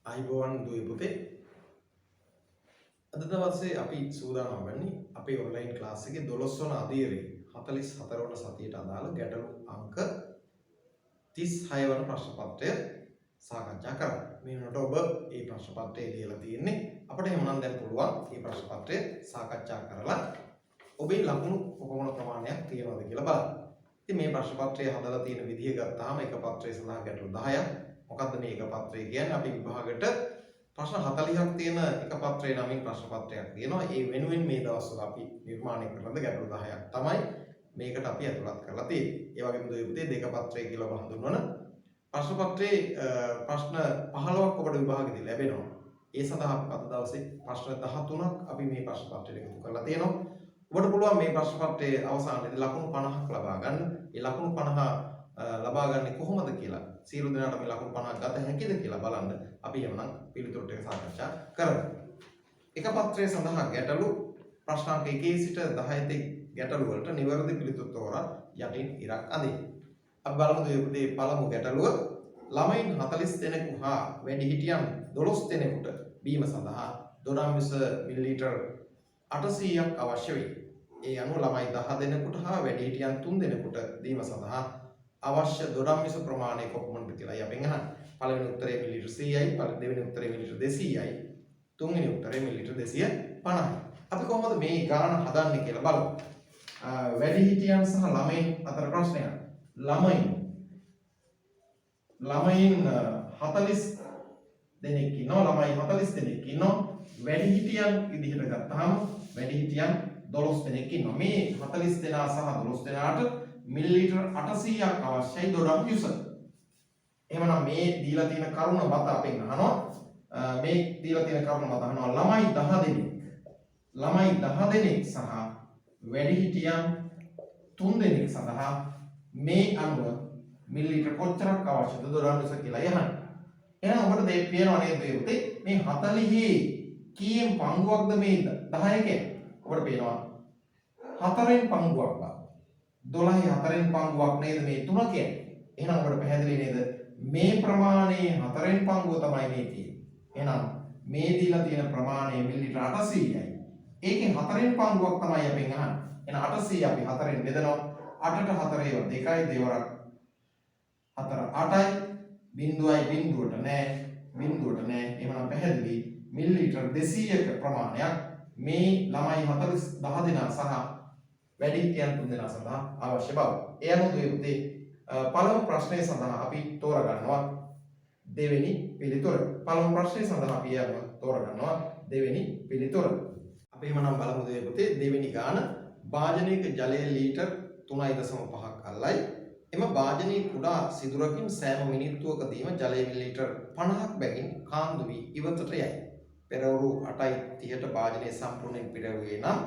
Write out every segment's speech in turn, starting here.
අයිබෝවන් දුවේ පුතේ අද දවසේ අපි සූදානම් වෙන්නේ අපේ ඔන්ලයින් ක්ලාස් එකේ 12 වන අදියරේ 44 වන සතියට අදාළ ගැටළු අංක 36 වන ප්‍රශ්න පත්‍රය සාකච්ඡා කරන්න. මේ වෙනකොට ඔබ මේ ප්‍රශ්න පත්‍රය ලියලා තියෙන්නේ. අපිට එහෙමනම් දැන් පුළුවන් මේ ප්‍රශ්න පත්‍රය සාකච්ඡා කරලා ඔබේ ලකුණු කොපමණ ප්‍රමාණයක් තියෙනවද කියලා බලන්න. ඉතින් මේ ප්‍රශ්න පත්‍රය හදලා තියෙන විදිහ ගත්තාම එක පත්‍රයේ සඳහන් ගැටළු 10ක්. මොකද්ද මේ එක පත්‍රය කියන්නේ? අපි විභාගයට ප්‍රශ්න 40ක් තියෙන එක පත්‍රයේ නමින් ප්‍රශ්න පත්‍රයක් තියෙනවා. ඒ වෙනුවෙන් මේ දවස්වල අපි නිර්මාණය කරන ගැටළු 10ක් තමයි මේකට අපි ඇතුළත් කරලා තියෙන්නේ. ඒ වගේම දුවේ දෙක පත්‍රය කියලා හඳුන්වන ප්‍රශ්න පත්‍රයේ ප්‍රශ්න 15ක් ඔබට විභාගෙදී ලැබෙනවා. ඒ සඳහා අද දවසේ ප්‍රශ්න 13ක් අපි මේ ප්‍රශ්න පත්‍රයට එකතු කරලා තියෙනවා. ඔබට පුළුවන් මේ ප්‍රශ්න පත්‍රයේ අවසානයේදී ලකුණු 50ක් ලබා ගන්න. ඒ ලකුණු 50 ලබා ගන්නේ කොහොමද කියලා සියලු දෙනාට මේ ලකුණු 50ක් ගත හැකිද කියලා බලන්න අපි එවනම් පිළිතුරු ටික සාකච්ඡා කරමු. එක පත්‍රයේ සඳහන් ගැටළු ප්‍රශ්නාංක 1 සිට 10 තෙක් ගැටළු වලට නිවැරදි පිළිතුරු තෝරා යටින් ඉරක් අඳින්න. අපි බලමු මේ පළමු ගැටලුව. ළමයින් 40 දෙනෙකු හා වැඩිහිටියන් 12 දෙනෙකුට බීම සඳහා දොඩම්විස මිලිලීටර් 800ක් අවශ්‍ය වේ. ඒ අනුව ළමයි 10 දෙනෙකුට හා වැඩිහිටියන් 3 දෙනෙකුට දීම සඳහා අවශ්‍ය දොඩම්විස ප්‍රමාණය කොපමණද කියලා අපෙන් අහන්නේ. පළවෙනි උත්තරේ මිලිලීටර් 100යි, දෙවෙනි උත්තරේ මිලිලීටර් 200යි, තුන්වෙනි උත්තරේ මිලිලීටර් 250යි. අපි කොහොමද මේ ගාන හදන්නේ කියලා බලමු. වැඩිහිටියන් සහ ළමයින් අතර ප්‍රශ්නයක්. ළමයින් 40 දෙනෙක් ඉන්නවා. ළමයි 40 දෙනෙක් ඉන්නවා. වැඩිහිටියන් විදිහට ගත්තාම වැඩිහිටියන් 12 දෙනෙක් ඉන්නවා. මේ 40 දෙනා සහ 12 දෙනාට මිලිලීටර් 800ක් අවශ්‍යයි දොඩම්විස. එහෙමනම් මේ දීලා තියෙන කරුණ මත අපෙන් අහනවා මේ දීලා තියෙන කරුණ මත අහනවා ළමයි 10 දෙනෙක්. ළමයි 10 දෙනෙක් සහ වැඩිහිටියන් 3 දෙනෙක් සඳහා මේ අනුව මිලිලීටර් කොච්චරක් අවශ්‍යද දොඩම්විස කියලා යහන්න. එහෙනම් ඔබට මේ පේනවා නේද මේ 40 කීයෙන් පංගුවක්ද මේ 10 කියන්නේ? ඔබට පේනවා 4න් පංගුවක් බව. 12 4න් පංගුවක් නේද මේ 3 කියන්නේ. එහෙනම් ඔබට පැහැදිලි නේද මේ ප්‍රමාණයේ 4න් පංගුව තමයි මේ තියෙන්නේ. එහෙනම් මේ දීලා තියෙන ප්‍රමාණය මිලිලීටර් 800යි. ඒකේ 4න් පංගුවක් තමයි අපෙන් අහන්නේ. එහෙනම් 800 අපි 4න් බෙදනවා. 8ට 4 ඒවා 2යි දෙවරක් 4 8යි බිඳුවයි බිඳුවට නෑ බිඳුවට නෑ. එහෙනම් පැහැදිලි මිලිලීටර් 200ක ප්‍රමාණයක් මේ ළමයි 10 දෙනා සහ වැඩිහිටියන් 3 දෙනා සඳහා අවශ්‍ය බව. ඒ අනුව දුවේ පළමු ප්‍රශ්නය සඳහා අපි තෝරගන්නවා දෙවෙනි පිළිතුර. පළමු ප්‍රශ්නය සඳහා අපි තෝරගන්නවා දෙවෙනි පිළිතුර. අපි එහෙමනම් බලමු දුවේ දෙවෙනි ගාන. භාජනයක ජලය ලීටර් 3.5ක් අල්ලයි. එම භාජනයේ කුඩා සිදුරකින් සෑම මිනිත්තුවකදීම ජලය මිලිලීටර් 50ක් බැගින් කාන්දු වී ඉවතට යයි. පෙරවරු 8:30ට භාජනය සම්පූර්ණයෙන් පිරවුවේ නම්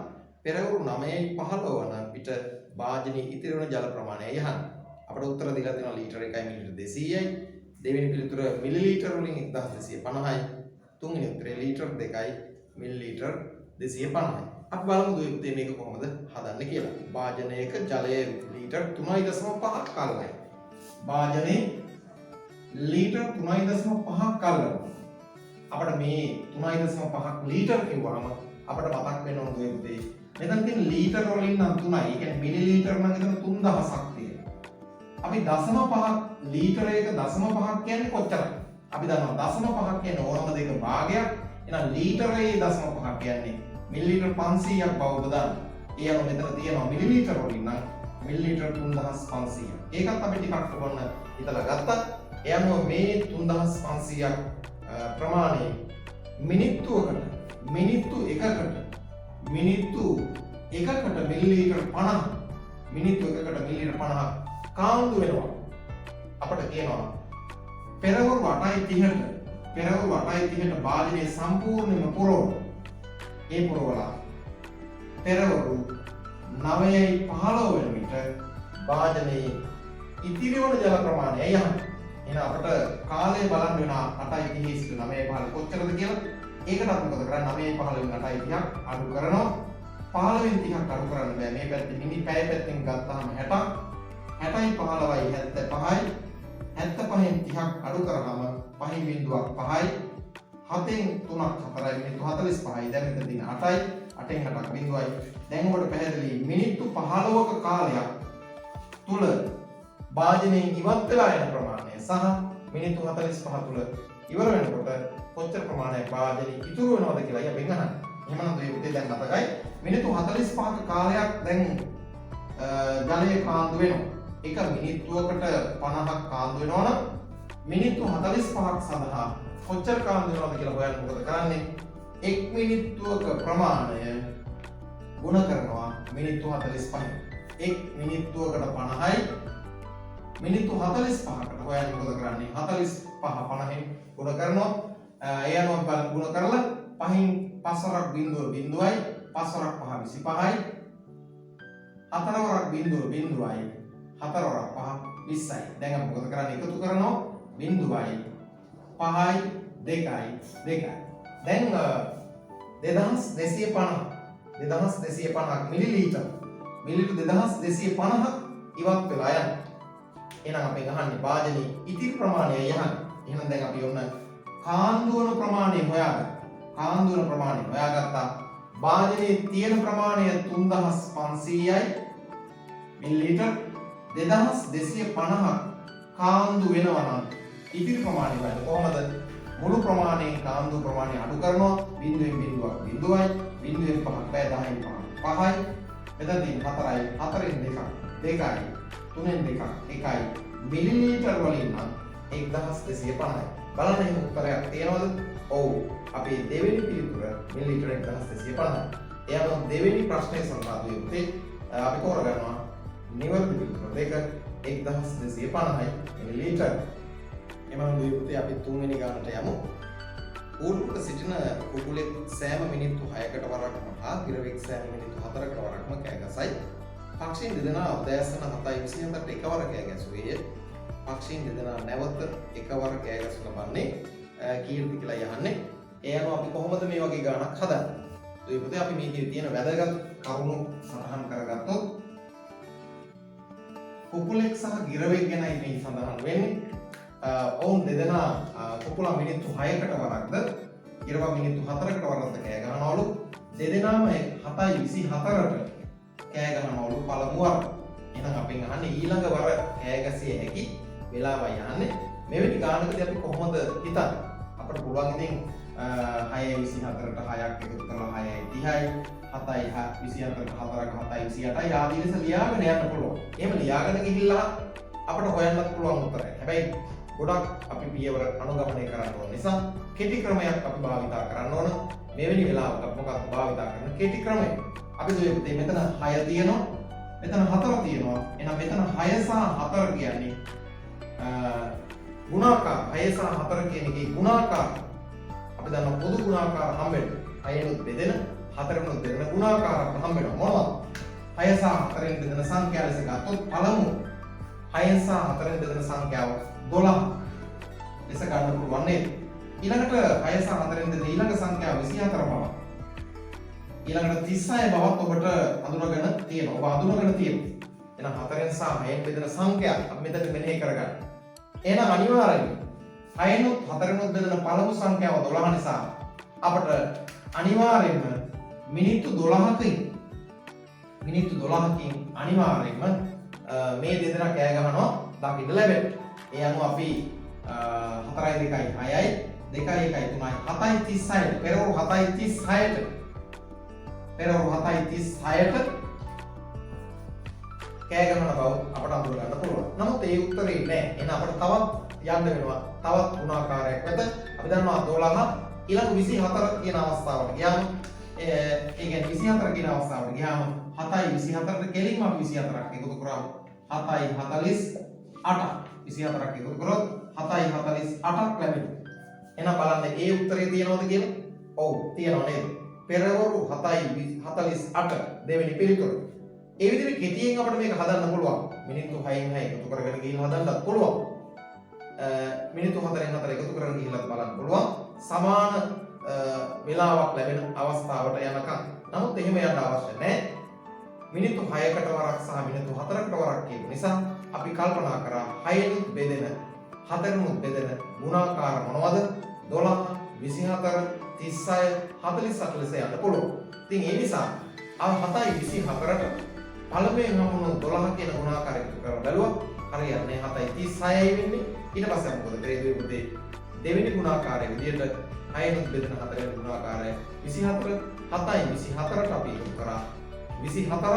පෙරවරු 9:15 වන විට භාජනයේ ඉතිරි වන ජල ප්‍රමාණය යහන්න. අපිට උත්තර දීලා තියෙනවා ලීටර් 1යි මිලිලීටර් 200යි. දෙවෙනි පිළිතුර මිලිලීටර් වලින් 1250යි. තුන්වෙනි උත්තරේ ලීටර් 2යි මිලිලීටර් 250යි. අපි බලමු දුවේ මේක කොහොමද හදන්නේ කියලා. භාජනයක ජලය ලීටර් 3.5ක් අල්ලයි. භාජනයේ ලීටර් 3.5ක් අල්ලනවා. අපිට මේ 3.5ක් ලීටර් කිව්වම අපිට මතක් වෙන්න ඕන දුවේ මෙතන තියෙන ලීටර් වලින් නම් 3යි. ඒ කියන්නේ මිලිලීටර් නම් එතන 3000ක් තියෙනවා. අපි 0.5ක් ලීටරයක 0.5ක් කියන්නේ කොච්චරද? අපි දන්නවා 0.5ක් කියන්නේ ඕනම දෙක භාගයක්. එහෙනම් ලීටරයේ 0.5ක් කියන්නේ මිලිලීටර් 500ක් බව ඔබ දන්නවා. ඒ අනුව මෙතන තියෙනවා මිලිලීටර් වලින් නම් මිලිලීටර් 3500. ඒකත් අපි ටිකක් ඔබන්න හිතලා ගත්තා. ඒ අනුව මේ 3500ක් ප්‍රමාණය මිනිත්තුවකට මිනිත්තු එකකට මිලිලීටර් 50 මිනිත්තු එකකට මිලිලීටර් 50 කාන්දු වෙනවා. අපිට කියනවා පෙරවරු 8:30ට භාජනයේ සම්පූර්ණයෙන්ම පුරවන. ඒ පුරවලා පෙරවරු 9:15 වෙන විට භාජනයේ ඉතිරි වන ජල ප්‍රමාණය යහන්න. එහෙනම් අපිට කාලය බලන්න වෙන 8:30 සිට 9:15 කොච්චරද කියලා. ඒකට අපි මොකද කරන්නේ 9:15 වෙන 8:30ක් අඩු කරනවා. 15 30ක් අඩු කරන්න බෑ. මේ පැත්තේ මිනි පැය පැත්තෙන් ගත්තාම 60ක් 60යි 15යි 75යි 75න් 30ක් අඩු කරාම 5 බිංදුවක් 5යි 7න් 3ක් 4යි මිනිත්තු 45යි දැන් මෙතන තියෙන 8යි 8න් 8ක් බිංදුවයි දැන් ඔබට පැහැදිලි මිනිත්තු 15ක කාලයක් තුල භාජනයෙන් ඉවත් වෙලා යන ප්‍රමාණය සහ මිනිත්තු 45 තුල ඉවර වෙනකොට කොච්චර ප්‍රමාණයක් භාජනය ඉතුරු වෙනවද කියලා අපි අහන්නේ. එහෙනම් මේ පුතේ දැන් මතකයි මිනිත්තු 45ක කාලයක් දැන් ජලය කාන්දු වෙනවා. එක මිනිත්තුවකට 50ක් කාන්දු වෙනවනම් මිනිත්තු 45ක් සඳහා කොච්චර කාන්දු වෙනවද කියලා හොයන්න මොකද කරන්නේ? 1 මිනිත්තුවක ප්‍රමාණය ගුණ කරනවා මිනිත්තු 45යි. 1 මිනිත්තුවකට 50යි මිනිත්තු 45කට හොයන්න මොකද කරන්නේ? 45 50න් ගුණ කරනවා. ඒ අනුව ගුණ කරලා 5න් 5 බිංදුව බිංදුවයි 5 5 25යි 4 බිංදුව බිංදුවයි 4 5 20යි. දැන් අපි මොකද කරන්නේ? එකතු කරනවා බිංදුවයි 5යි 2යි 2යි. දැන් 2250ක් මිලිලීටර් 2250ක් ඉවත් වෙලා යනවා. එහෙනම් අපි අහන්නේ භාජනයේ ඉතිරි ප්‍රමාණය යහන්. එහෙනම් දැන් අපි ඔන්න කාන්දු වන ප්‍රමාණය හොයාගත්තා. භාජනයේ තියෙන ප්‍රමාණය 3500යි මිලිලීටර් 2250ක් කාන්දු වෙනවා නම් ඉතිරි ප්‍රමාණය හොයන්න කොහොමද? මුළු ප්‍රමාණයෙන් කාන්දු ප්‍රමාණය අඩු කරනවා. බිංදුවෙන් බිංදුවක් බිංදුවයි බිංදුවෙන් 5ක් බෑ 10න් 5 5යි මෙතන තියෙන 4යි 4න් 2යි 2යි 3න් 2ක් 1යි මිලිලීටර් වලින් නම් 1250යි. බලන්න එහෙම උත්තරයක් තියෙනවද? ඔව්. අපේ දෙවෙනි පිළිතුර මිලිලීටර් 1250යි. එයාම දෙවෙනි ප්‍රශ්නය සඳහා දුවේ අපි තෝරගන්නවා නිවැරදි පිළිතුර දෙක 1250යි මිලිලීටර්. එමනම් දුවේ අපි තුන්වෙනි ගානට යමු. ඌරුවක සිටින කුකුලෙක් සෑම මිනිත්තු 6කට වරක්ම හා ගිරවෙක් සෑම මිනිත්තු 4කට වරක්ම කෑ ගසයි. පක්ෂීන් දෙදෙනා උදෑසන 7:27ට එකවර කෑ ගැසුවේය. පක්ෂීන් දෙදෙනා නැවත එකවර කෑ ගැසු ලබන්නේ කීයද කියලා යහන්නේ. ඒ අනුව අපි කොහොමද මේ වගේ ගානක් හදන්නේ? ඒ පුතේ අපි මේකේ තියෙන වැදගත් කරුණු සඳහන් කරගත්තොත් කුකුලෙක් සහ ගිරවෙක් ගැනයි මේ සඳහන් වෙන්නේ. ඔවුන් දෙදෙනා කුකුලා මිනිත්තු 6කට වරක්ද ගිරවා මිනිත්තු 4කට වරක්ද කෑ ගහනවලු. දෙදෙනාම 7:24ට කෑ ගහනවලු පළමු වර. එහෙනම් අපෙන් අහන්නේ ඊළඟ වර කෑ ගැසිය හැකි වෙලාවයි අහන්නේ. මෙවැනි ගානකදී අපි කොහොමද හිතන්නේ? අපිට පුළුවන් ඉතින් 6:24ට 6ක් එකතු කරලා 6:30යි 7:24ට 4ක් 7:28යි ආදී ලෙස ලියාගෙන යන්න පුළුවන්. එහෙම ලියාගෙන ගිහිල්ලා අපිට හොයන්නත් පුළුවන් උත්තරය. හැබැයි ගොඩක් අපි පියවර අනුගමනය කරන්න ඕන නිසා කෙටි ක්‍රමයක් අපි භාවිතා කරන්න ඕන. මෙවැනි වෙලාවක මොකක්ද භාවිතා කරන කෙටි ක්‍රමය? අපි දුවේ මෙතන 6 තියෙනවා. මෙතන 4 තියෙනවා. එහෙනම් මෙතන 6 සහ 4 කියන්නේ ගුණාකාර. 6 සහ 4 කියන එකේ ගුණාකාර. අපි දන්නවා පොදු ගුණාකාර හම්බෙන්නේ. 6නුත් බෙදෙන 4නුත් බෙදෙන ගුණාකාරයක් හම්බෙනවා. මොනවද? 6 සහ 4න් බෙදෙන සංඛ්‍යා ලෙස ගත්තොත් පළමු 6 සහ 4න් බෙදෙන සංඛ්‍යාව 12 ලෙස ගන්න පුළුවන් නේද? ඊළඟට 6 සහ 4න් බෙදෙන ඊළඟ සංඛ්‍යාව 24 බව. ඊළඟට 36 බවත් ඔබට අඳුනගෙන තියෙනවා. ඔබ අඳුනගෙන තියෙනවා. එහෙනම් 4න් සහ 6න් බෙදෙන සංඛ්‍යා අපි මෙතන මෙනෙහි කරගන්න. එහෙනම් අනිවාර්යයෙන් 6නුත් 4නුත් බෙදෙන පළමු සංඛ්‍යාව 12 නිසා අපට අනිවාර්යයෙන්ම මිනිත්තු 12කින් අනිවාර්යයෙන්ම මේ දෙදෙනා කෑ ගහනවා දකින්න ලැබෙනවා. ඒ අනුව අපි 4යි 2යි 6යි 2යි 1යි 3යි 7:36ට පෙරවරු 7:36ට කෑ ගහන බව අපට අඳුර ගන්න පුළුවන්. නමුත් ඒ උත්තරේ නෑ. එහෙනම් අපට තවත් යන්න වෙනවා. තවත් ගුණාකාරයක් වෙත අපි දන්නවා 12 ඊළඟ 24 කියන අවස්ථාවට ගියාම ඒ කියන්නේ 24 කියන අවස්ථාවට ගියාම 7:24ට කෙලින්ම අපි 24ක් එකතු කරාම 7:48 24ක් එකතු කරොත් 7:48ක් ලැබෙනවා. එහෙනම් බලන්න ඒ උත්තරේ තියෙනවද කියලා? ඔව් තියෙනව නේද? පෙරවරු 7:48 දෙවෙනි පිළිතුර. ඒ විදිහට කෙටියෙන් අපිට මේක හදන්න පුළුවන්. මිනිත්තු 6න් 6 එකතු කරගෙන ගිහින් හදන්නත් පුළුවන්. මිනිත්තු 4න් 4 එකතු කරගෙන ගිහිල්ලත් බලන්න පුළුවන්. සමාන වේලාවක් ලැබෙන අවස්ථාවට යනකම්. නමුත් එහෙම යන්න අවශ්‍ය නැහැ. මිනිත්තු 6කට වරක් සහ මිනිත්තු 4කට වරක් කියන නිසා අපි කල්පනා කරා 6නුත් බෙදෙන හතරෙනුත් බෙදෙන ගුණාකාර මොනවද? 12, 24, 36, 48 ලෙස යන්න පුළුවන්. ඉතින් ඒ නිසා අර 7යි 24ට පළමුවෙන් හමුණු 12 කියන ගුණාකාරය එකතු කරලා බලුවා. හරියන්නේ 7යි 36යි වෙන්නේ. ඊට පස්සේ මොකද කරේ පුතේ? දෙවෙනි ගුණාකාරය විදිහට 6නුත් බෙදෙන 4 වෙනි ගුණාකාරය 24, 7යි 24ට අපි එකතු කරා 24ක්.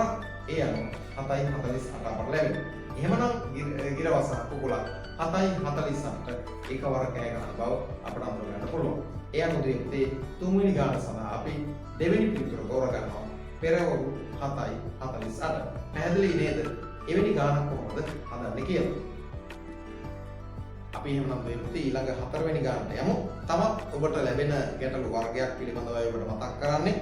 ඒ අනුව 7යි 48 අපට ලැබෙනවා. එහෙමනම් ගිරවසහ කුකුල 7යි 48ට එකවර කෑ ගන්න බව අපට අඳුර ගන්න පුළුවන්. ඒ අනුව දෙත්තේ තුන්වෙනි ගාන සඳහා අපි දෙවෙනි පිටුර තෝරගන්නවා. පෙරවරු 7යි 48. පැහැදිලි නේද? එවැනි ගානක් කොහොමද හදන්නේ කියලා. අපි එහෙමනම් දෙත්තේ ඊළඟ හතරවෙනි ගානට යමු. තමත් ඔබට ලැබෙන ගැටලු වර්ගයක් පිළිබඳව ඔබට මතක් කරන්නේ.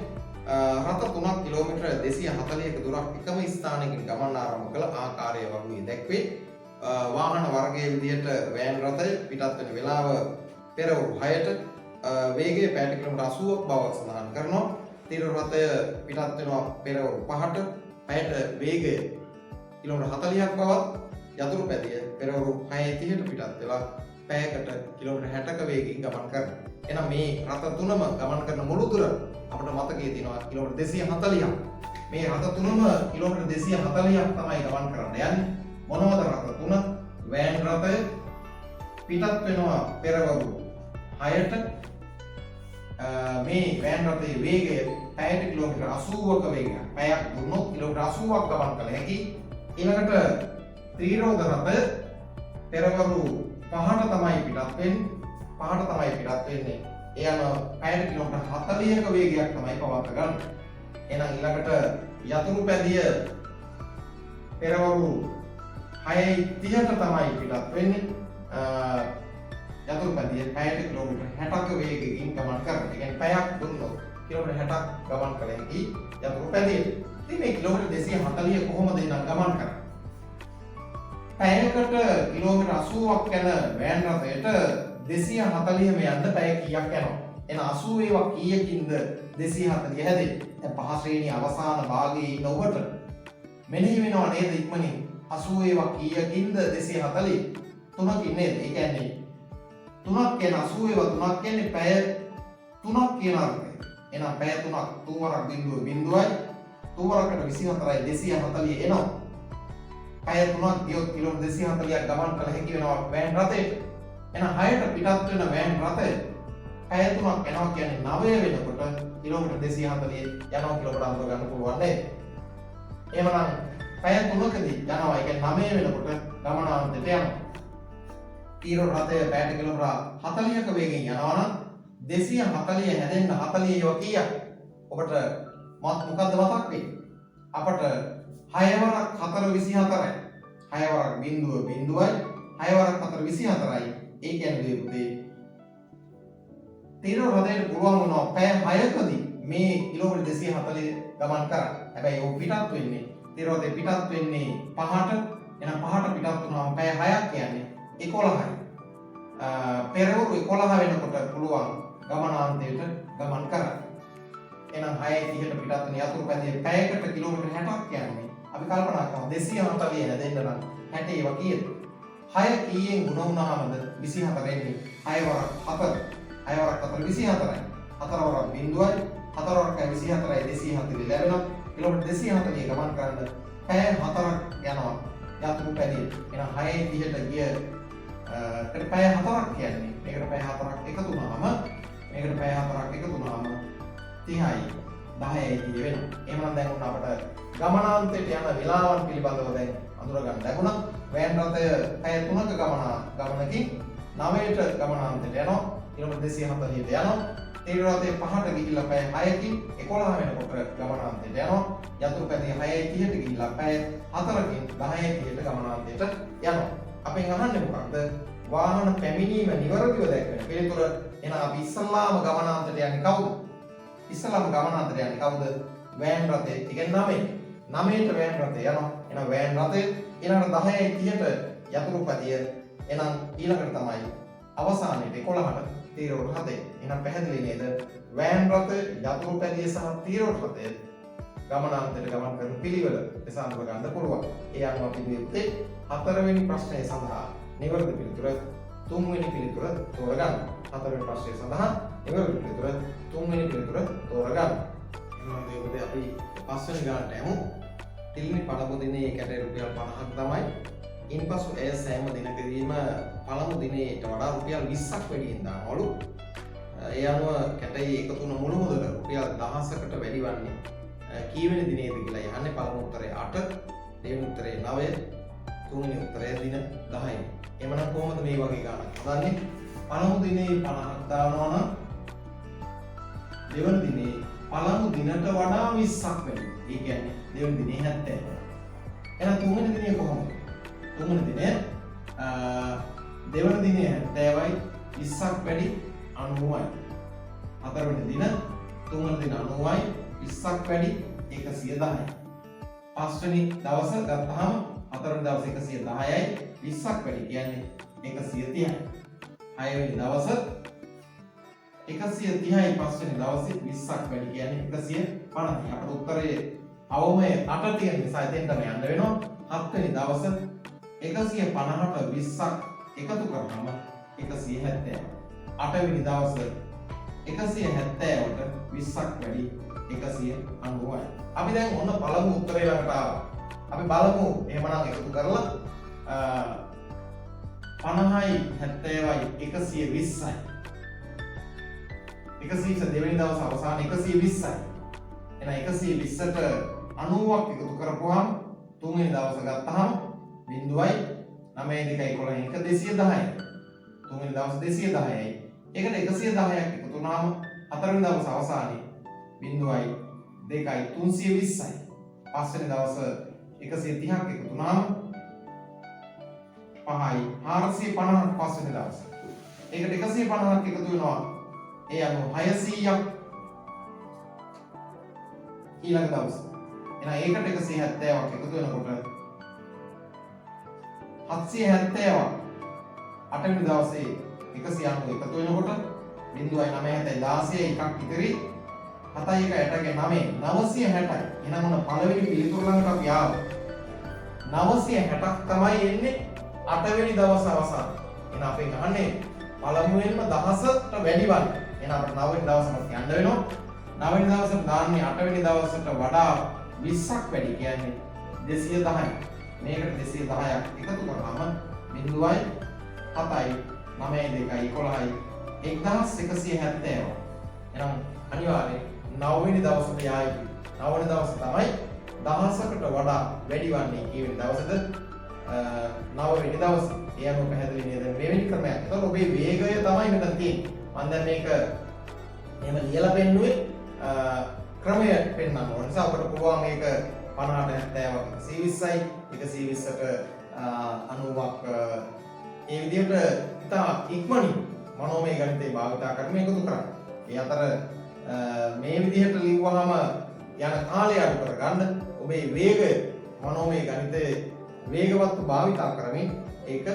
රථ 3ක් කිලෝමීටර 240ක දුරක් එකම ස්ථානයකින් ගමන් ආරම්භ කළ ආකාරය වගේ දැක්වේ. වාහන වර්ගයේ විදිහට වෑන් රථය පිටත් වෙන වේලාව පෙරවරු 6ට වේගය පැයට කිලෝමීටර 80ක් බව සඳහන් කරනවා. තීර රථය පිටත් වෙනවා පෙරවරු 5ට පැයට වේගය කිලෝමීටර 40ක් බවත් යතුරු පැදිය පෙරවරු 6:30ට පිටත් වෙලා පැයකට කිලෝමීටර 60ක වේගයෙන් ගමන් කරනවා. එහෙනම් මේ රථ තුනම ගමන් කරන මුළු දුර අපිට මතකයේ තියෙනවා කිලෝමීටර 240ක්. මේ රථ තුනම කිලෝමීටර 240ක් තමයි ගමන් කරන්න යන්නේ. මොනවද රථ තුන? වෑන් රථය පිටත් වෙනවා පෙරවරු 6ට. මේ වෑන් රථයේ වේගය පැයට කිලෝමීටර 80ක වේගයක්. පැයක් දුන්නොත් කිලෝමීටර 80ක් ගමන් කළ හැකි. ඊළඟට ත්‍රිරෝද රථය පෙරවරු 5ට තමයි පිටත් වෙන්නේ. 5ට තමයි පිටත් වෙන්නේ. ඒ අනුව පැයට කිලෝමීටර 40ක වේගයක් තමයි පවත් ගන්න. එහෙනම් ඊළඟට යතුරු පැදිය පෙරවරු 6:30ට තමයි පිටත් වෙන්නේ. යතුරු පැදිය පැයට කිලෝමීටර 60ක වේගයකින් ගමන් කරනවා. ඒ කියන්නේ පැයක් දුන්නොත් කිලෝමීටර 60ක් ගමන් කළ හැකි යතුරු පැදිය. ඉතින් මේ කිලෝමීටර 240 කොහොමද ඉඳන් ගමන් කරන්නේ? පැයකට කිලෝමීටර 80ක් යන වෑන් රථයට 240ම යන්න පැය කීයක් යනවා? එහෙනම් 80 ඒවා කීයකින්ද 240 හැදෙන්නේ? දැන් පහ ශ්‍රේණිය අවසාන භාගයේ ඉන්න ඔබට මෙනෙහි වෙනව නේද ඉක්මනින් 80 ඒවා කීයකින්ද 240? 3කින් නේද? ඒ කියන්නේ 3ක් කියන 80 ඒවා 3ක් කියන්නේ පැය 3ක් කියන අර්ථය. එහෙනම් පැය 3ක් 3 වරක් බිඳුව බිඳුවයි 3 වරකට 24යි 240 එනවා. පැය 3ක් ගියොත් කිලෝමීටර 240ක් ගමන් කළ හැකි වෙනවා වෑන් රථයට. එහෙනම් 6ට පිටත් වෙන වෑන් රථය පැය 3ක් යනවා කියන්නේ 9 වෙනකොට කිලෝමීටර 240 යනවා කියලා අපට අඳුර ගන්න පුළුවන් නේද? එහෙමනම් පැය 3කදී යනවා ඒ කියන්නේ 9 වෙනකොට ගමනාන්තයට යනවා. තීර රථය පැයට කිලෝමීටර 40ක වේගයෙන් යනවා නම් 240 හැදෙන්න 40 ඒවා කීයක්? ඔබට මොකද්ද මතක් වෙන්නේ? අපට 6 වරක් 4 24යි. 6 වරක් බිඳුව බිඳුවයි 6 වරක් 4 24යි. ඒ කියන්නේ පුතේ තීර රථයට පුළුවන් වුණා පැය 6කදී මේ කිලෝමීටර 240 ගමන් කරන්න. හැබැයි ਉਹ පිටත් වෙන්නේ තීර රථය පිටත් වෙන්නේ 5ට. එහෙනම් 5ට පිටත් වුණාම පැය 6ක් කියන්නේ 11යි. පෙරවරු 11 වෙනකොට පුළුවන් ගමනාන්තයට ගමන් කරන්න. එහෙනම් 6:30ට පිටත් වෙන යතුරු පැදියේ පැයකට කිලෝමීටර 60ක් කියන්නේ අපි කල්පනා කරමු 240 හැදෙන්න නම් 60 ඒවා කීයද? 6 කීයෙන් ගුණ වුණාමද 24 එන්නේ? 6 වරක් 4. 6 වරක් 4 24යි. 4 වරක් බිඳුවයි. 4 වරක් 24යි 240 ලැබෙනවා. කිලෝමීටර 240 ගමන් කරන්න පැය 4ක් යනවා යතුරු පැදියේ. එහෙනම් 6:30ට ගිය පැය 4ක් කියන්නේ මේකට පැය 4ක් එකතු වුණාම මේකට පැය 4ක් එකතු වුණාම 30යි 10යි වෙනවා. එහෙනම් දැන් උන් අපට ගමනාන්තයට යන වේලාවන් පිළිබඳව දැන් අඳුර ගන්න ලැබුණා. වෑන් රථය පැය 3ක ගමනකින් 9ට ගමනාන්තයට යනවා. කිලෝමීටර 240ට යනවා. තීර රථය 5ට ගිහිල්ලා පැය 6කින් 11 වෙනකොට ගමනාන්තයට යනවා. යතුරු පැදිය 6:30ට ගිහිල්ලා පැය 4කින් 10:30ට ගමනාන්තයට යනවා. අපෙන් අහන්නේ මොකක්ද? වාහන පැමිණීම නිවැරදිව දැක්වෙන පිළිතුර. එහෙනම් අපි ඉස්සල්ලාම ගමනාන්තයට යන්නේ කවුද? ඉස්සල්ලාම ගමනාන්තයට යන්නේ කවුද? වෑන් රථය. ඒ කියන්නේ 9ට වෑන් රථය යනවා. එහෙනම් වෑන් රථය ඊළඟට 10:30ට යතුරු පැදිය. එහෙනම් ඊළඟට තමයි අවසානයේට 11ට තීර රථය. එහෙනම් පැහැදිලි නේද? වෑන් රථය, යතුරු පැදිය සහ තීර රථය ගමනාන්තයට ගමන් කරන පිළිවෙල එසඳුර ගන්න පුළුවන්. ඒ අනුව අපි මේ හතරවෙනි ප්‍රශ්නය සඳහා නිවැරදි පිළිතුර තුන්වෙනි පිළිතුර තෝරගන්න. හතරවෙනි ප්‍රශ්නය සඳහා නිවැරදි පිළිතුර තුන්වෙනි පිළිතුර තෝරගන්න. එහෙනම් මේකද අපි පස්වෙනි ගානට යමු. තිලිනි පළමු දිනේ කැටේ රුපියල් 50ක් තමයි. ඉන්පසු එය සෑම දිනකදීම පළමු දිනේට වඩා රුපියල් 20ක් වැඩියෙන් දානවලු. ඒ අනුව කැටේ එකතු වුණ මුළු මුදල රුපියල් 1000කට වැඩි වන්නේ කීවෙනි දිනේද කියලා යන්නේ. පළමු උත්තරය 8, දෙවෙනි උත්තරය 9, තුන්වෙනි උත්තරය දින 10යි. එමනම් කොහොමද මේ වගේ ගානක් හදන්නේ? පළමු දිනේ 50ක් දානවා නම් දෙවන දිනේ පළමු දිනට වඩා 20ක් වැඩි. ඒ කියන්නේ දෙවන දිනේ 70. එහෙනම් තුන්වෙනි දිනේ කොහොමද? තුන්වෙනි දිනේ දෙවන දිනේ 70යි 20ක් වැඩි 90යි. හතරවෙනි දින තුන්වෙනි දින 90යි 20ක් වැඩි 110යි. පස්වෙනි දවස ගත්තාම හතරවෙනි දවස් 110යි 20ක් වැඩි කියන්නේ 130යි. හයවෙනි දවස 130යි පස්වෙනි දවසේ 20ක් වැඩි කියන්නේ 150යි. අපේ උත්තරයේ අවමය 8 තියෙන නිසා එතෙන්ටම යන්න වෙනවා. හත්වෙනි දවස 150ට 20ක් එකතු කරාම 170යි. අටවෙනි දවස 170ට 20ක් වැඩි 190යි. අපි දැන් ඔන්න පළමු උත්තරේ ළඟට ආවා. අපි බලමු එහෙමනම් එකතු කරලා 50යි 70යි 120යි. 120 දෙවෙනි දවස් අවසාන 120යි. එහෙනම් 120ට 90ක් එකතු කරපුවාම තුන්වෙනි දවස ගත්තාම 0යි 9 2 11 210යි. තුන්වෙනි දවස් 210යි. ඒකට 110ක් එකතු වුණාම හතරවෙනි දවස් අවසානයේ 0යි 2යි 320යි. පස්වෙනි දවස් 130ක් එකතු වුණාම 5යි 450ක් පස්වෙනි දවස්. ඒකට 150ක් එකතු වෙනවා. ඒ අනුව 600ක් ඊළඟ දවස්. එහෙනම් ඒකට 170ක් එකතු වෙනකොට 770ක් අටවෙනි දවසේ 190 එකතු වෙනකොට 0.9 එකක් ඉතිරි 7 1 8 9 960යි. එහෙනම් මොන පළවෙනි පිළිතුර ළඟට අපි ආවා. 960ක් තමයි එන්නේ අටවෙනි දවස් අවසාන. එහෙනම් අපි අහන්නේ පළමුවෙන්ම 10ට වැඩි වන්නේ. එහෙනම් අපිට 9 වෙනි දවසට යන්න වෙනවා. 9 වෙනි දවසට දාන්නේ 8 වෙනි දවසට වඩා 20ක් වැඩි කියන්නේ 210යි. මේකට 210ක් එකතු කරාම 0යි 7යි 9යි 2යි 11යි 1170. එහෙනම් අනිවාර්යෙන් 9 වෙනි දවසට යා යුතුයි. 9 වෙනි දවස තමයි 1000කට වඩා වැඩි වන්නේ කීවෙනි දවසද? 9 වෙනි දවස. ඒ අනුව පැහැදිලි නේද? මෙවැනි ක්‍රමයක්. ඒතකොට ඔබේ වේගය තමයි මෙතන තියෙන්නේ. මම දැන් මේක එහෙම ලියලා පෙන්නුවේ ක්‍රමය පෙන්වන්න ඕන නිසා අපිට පුළුවන් මේක 50ට 70ක් 120යි 120ට 90ක් ඒ විදිහට ඉතා ඉක්මනින් මනෝමය ගණිතය භාවිතා කරගෙන එකතු කරන්න. ඒ අතර මේ විදිහට ලිව්වහම යන කාලය අඩු කරගන්න ඔබේ වේගය මනෝමය ගණිතයේ වේගවත් භාවිතා කරමින් ඒක